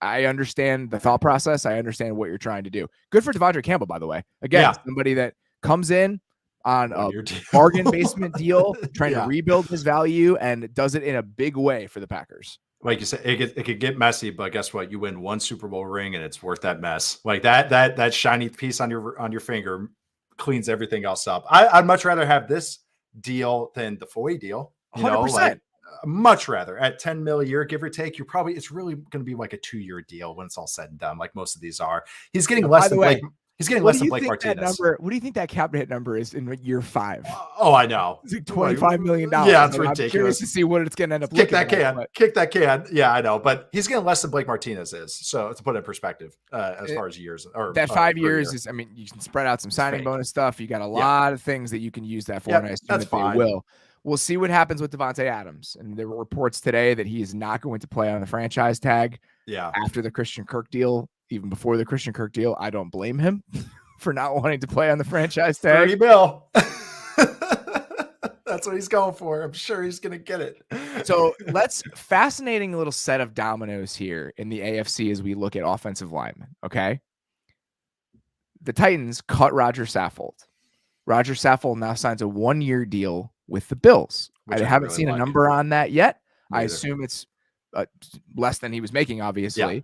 I understand the thought process. I understand what you're trying to do. Good for Devondre Campbell, by the way. Again, somebody that comes in on a bargain basement deal, trying to rebuild his value, and does it in a big way for the Packers. Like you said, it could get messy, but guess what? You win one Super Bowl ring, and it's worth that mess. Like that shiny piece on your finger cleans everything else up. I'd much rather have this deal than the Foy deal. 100%. Much rather at 10 mil a year, give or take. It's really going to be like a 2-year deal when it's all said and done, like most of these are. He's getting less than Blake. He's getting less than Blake Martinez. What do you think that cap hit number is in year 5? Oh, I know. It's like $25 million. Yeah, it's ridiculous. I'm curious to see what it's going to end up Kick that can. Yeah, I know. But he's getting less than Blake Martinez is. So to put it in perspective, as far as years. Or that 5 years is, I mean, you can spread out some signing bonus stuff. You got a lot of things that you can use that for. And I assume that's fine. They will. We'll see what happens with Devontae Adams. And there were reports today that he is not going to play on the franchise tag after the Christian Kirk deal, even before the Christian Kirk deal. I don't blame him for not wanting to play on the franchise tag. $30 million. That's what he's going for. I'm sure he's going to get it. So fascinating little set of dominoes here in the AFC as we look at offensive linemen. Okay. The Titans cut Roger Saffold. Roger Saffold now signs a 1-year deal with the Bills. I haven't seen a number on that yet. I assume it's less than he was making, obviously. Yeah.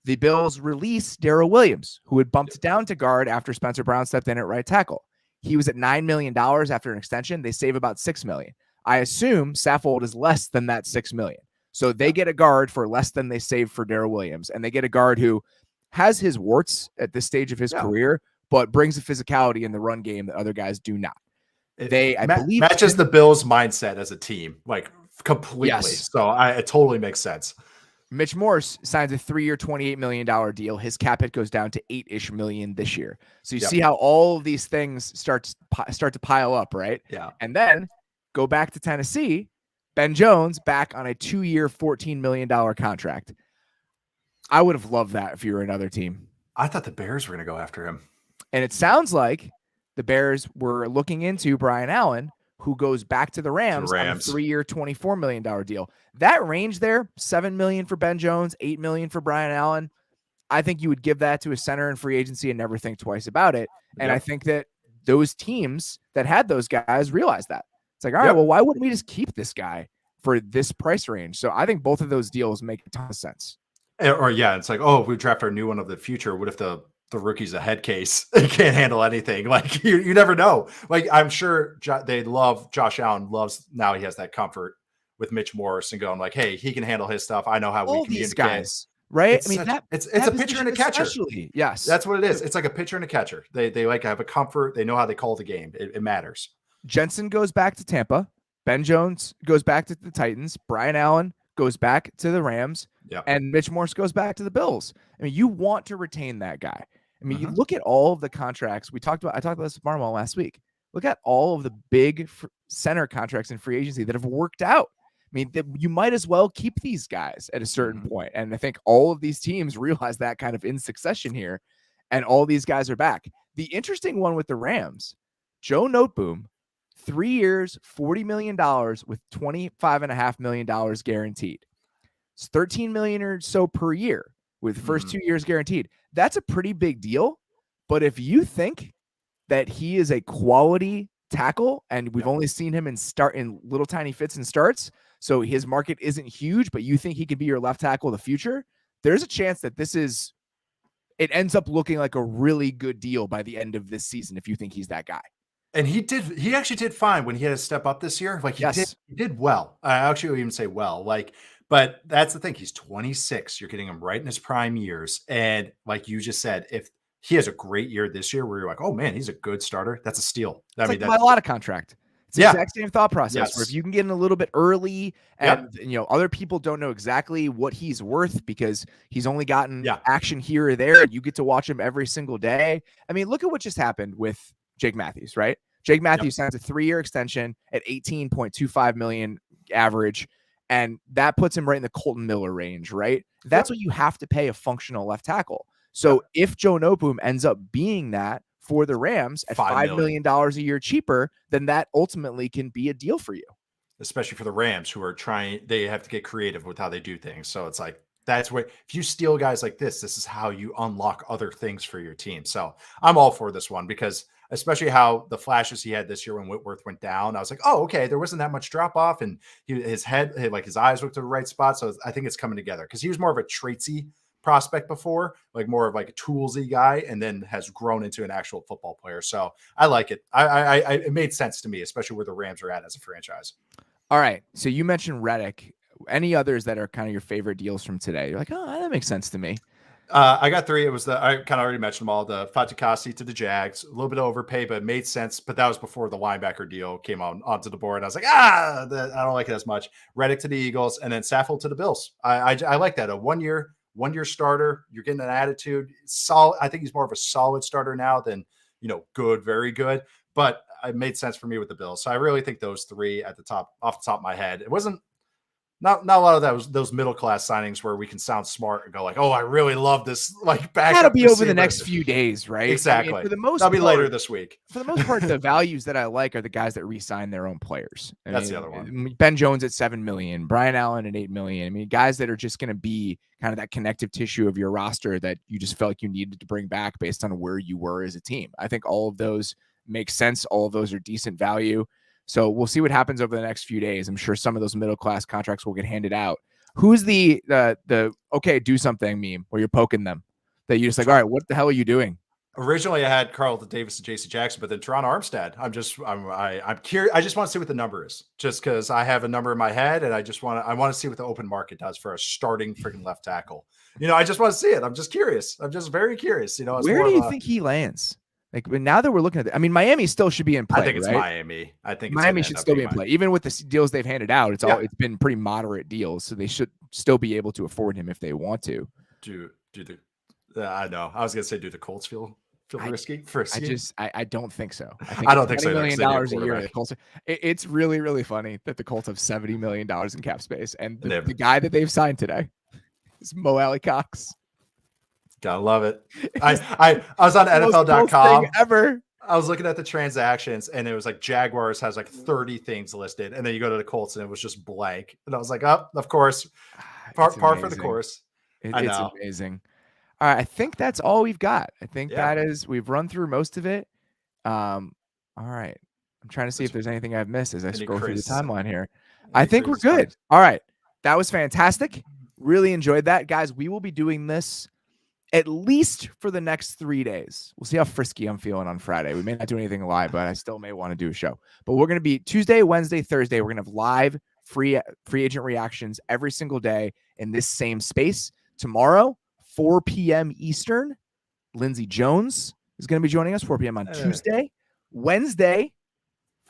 The Bills release Darrell Williams, who had bumped down to guard after Spencer Brown stepped in at right tackle. He was at $9 million after an extension. They save about $6 million. I assume Saffold is less than that $6 million. So they get a guard for less than they saved for Darrell Williams, and they get a guard who has his warts at this stage of his career, but brings a physicality in the run game that other guys do not. I believe matches the Bills' mindset as a team, like completely. Yes. So it totally makes sense. Mitch Morse signs a 3-year, $28 million deal. His cap hit goes down to $8-ish million this year. So you see how all of these things start to pile up, right? Yeah. And then go back to Tennessee. Ben Jones back on a 2-year, $14 million contract. I would have loved that if you were another team. I thought the Bears were going to go after him. And it sounds like the Bears were looking into Brian Allen, who goes back to the Rams on a 3-year, $24 million deal. That range there, $7 million for Ben Jones, $8 million for Brian Allen. I think you would give that to a center in free agency and never think twice about it. And I think that those teams that had those guys realized that. It's like, all right, well, why wouldn't we just keep this guy for this price range? So I think both of those deals make a ton of sense. Or it's like, oh, if we draft our new one of the future, what if the rookie's a head case? He can't handle anything. Like you never know. Like I'm sure they love Josh Allen loves now he has that comfort with Mitch Morse and going like, hey, he can handle his stuff. I know how we communicate. These guys. Right. It's a pitcher and a catcher. Yes. That's what it is. It's like a pitcher and a catcher. They like have a comfort. They know how they call the game. It matters. Jensen goes back to Tampa. Ben Jones goes back to the Titans. Brian Allen goes back to the Rams. And Mitch Morse goes back to the Bills. I mean, you want to retain that guy. I mean, you look at all of the contracts I talked about this with Marmal last week. Look at all of the big center contracts in free agency that have worked out. I mean, you might as well keep these guys at a certain point. And I think all of these teams realize that kind of in succession here. And all these guys are back. The interesting one with the Rams, Joe Noteboom, 3 years, $40 million with $25.5 million guaranteed. It's $13 million or so per year with the first 2 years guaranteed. That's a pretty big deal. But if you think that he is a quality tackle, and we've only seen him in little tiny fits and starts, so his market isn't huge, but you think he could be your left tackle of the future, there's a chance that it ends up looking like a really good deal by the end of this season if you think he's that guy. And he actually did fine when he had to step up this year. Like he did well. I actually would even say well. But that's the thing. He's 26. You're getting him right in his prime years. And like you just said, if he has a great year this year where you're like, oh man, he's a good starter, that's a steal. I mean, that's a lot of contract. It's the exact same thought process where if you can get in a little bit early and other people don't know exactly what he's worth because he's only gotten action here or there, and you get to watch him every single day. I mean, look at what just happened with Jake Matthews, right? Jake Matthews signs a 3-year extension at $18.25 million average, and that puts him right in the Colton Miller range, right? That's what you have to pay a functional left tackle. So if Joe Noteboom ends up being that for the Rams at $5 million a year cheaper, then that ultimately can be a deal for you. Especially for the Rams who are they have to get creative with how they do things. So it's like, that's where, if you steal guys like this is how you unlock other things for your team. So I'm all for this one because especially how the flashes he had this year when Whitworth went down, I was like, oh, okay, there wasn't that much drop off. And his head, like his eyes looked to the right spot. So I think it's coming together because he was more of a traitsy prospect before, like more of like a toolsy guy, and then has grown into an actual football player. So I like it. It made sense to me, especially where the Rams are at as a franchise. All right. So you mentioned Reddick. Any others that are kind of your favorite deals from today? You're like, oh, that makes sense to me. I got 3. It was I kind of already mentioned them all. The Fatukasi to the Jags, a little bit of overpay, but it made sense. But that was before the linebacker deal came onto the board. I was like, I don't like it as much. Reddick to the Eagles, and then Saffold to the Bills. I like that. A 1-year starter. You're getting an attitude. Solid. I think he's more of a solid starter now than good, very good. But it made sense for me with the Bills. So I really think those 3 at the top, off the top of my head. It wasn't. Not a lot of those middle class signings where we can sound smart and go like, oh, I really love this. Like back. That'll be over the next few days, right? Exactly. For the most that'll be later this week. For the most part, the values that I like are the guys that re-sign their own players. That's the other one. Ben Jones at $7 million, Brian Allen at $8 million. I mean, guys that are just going to be kind of that connective tissue of your roster that you just felt like you needed to bring back based on where you were as a team. I think all of those make sense. All of those are decent value. So we'll see what happens over the next few days. I'm sure some of those middle class contracts will get handed out. Who's the okay, do something meme where you're poking them that you're just like, all right, what the hell are you doing? Originally I had Carlton Davis and JC Jackson, but then Teron Armstead. I'm curious. I just want to see what the number is just because I have a number in my head and I want to see what the open market does for a starting freaking left tackle. I just want to see it. I'm just curious. I'm just very curious. Where do you think he lands? Like, but now that we're looking at it, I mean, Miami still should be in play. I think it's right? Miami. I think Miami should still be in play, even with the deals they've handed out. It's been pretty moderate deals, so they should still be able to afford him if they want to. I know. I was gonna say, do the Colts feel risky? I don't think so. I don't think so. $70 million a year. The Colts. It's really, really funny that the Colts have $70 million in cap space, and the guy that they've signed today is Mo Alley Cox. Gotta love it. I was on NFL.com ever. I was looking at the transactions and it was like Jaguars has like 30 things listed. And then you go to the Colts and it was just blank. And I was like, oh, of course, par for the course. It's amazing. All right. I think that's all we've got. I think we've run through most of it. All right. I'm trying to see if there's anything I've missed as I scroll through the timeline here. I think we're good. All right. That was fantastic. Really enjoyed that. Guys, we will be doing this at least for the next 3 days. We'll see how frisky I'm feeling on Friday. We may not do anything live, but I still may want to do a show. But we're going to be Tuesday, Wednesday, Thursday. We're going to have live free agent reactions every single day in this same space. Tomorrow, 4 p.m. Eastern, Lindsey Jones is going to be joining us, 4 p.m. on Tuesday. Wednesday,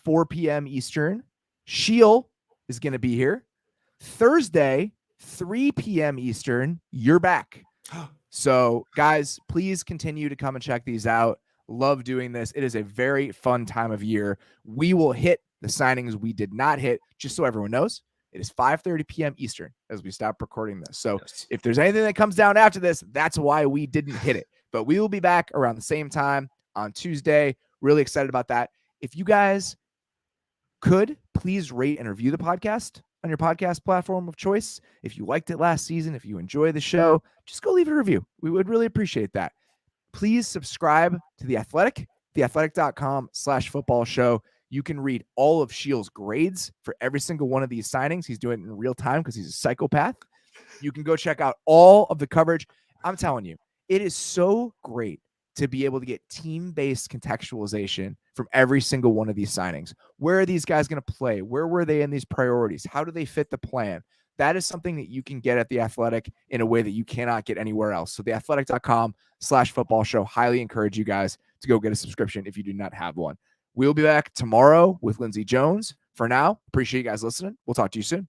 4 p.m. Eastern, Sheil is going to be here. Thursday, 3 p.m. Eastern, you're back. So, guys, please continue to come and check these out. Love doing this. It is a very fun time of year. We will hit the signings we did not hit, just so everyone knows. It is 5:30 p.m. Eastern as we stop recording this. So if there's anything that comes down after this, that's why we didn't hit it. But we will be back around the same time on Tuesday. Really excited about that. If you guys could, please rate and review the podcast on your podcast platform of choice. If you liked it last season, if you enjoy the show, just go leave a review. We would really appreciate that. Please subscribe to The Athletic, theathletic.com/football show. You can read all of Sheil's grades for every single one of these signings. He's doing it in real time because he's a psychopath. You can go check out all of the coverage. I'm telling you, it is so great to be able to get team-based contextualization from every single one of these signings. Where are these guys going to play? Where were they in these priorities? How do they fit the plan? That is something that you can get at The Athletic in a way that you cannot get anywhere else. So theathletic.com/football show. Highly encourage you guys to go get a subscription if you do not have one. We'll be back tomorrow with Lindsey Jones. For now, appreciate you guys listening. We'll talk to you soon.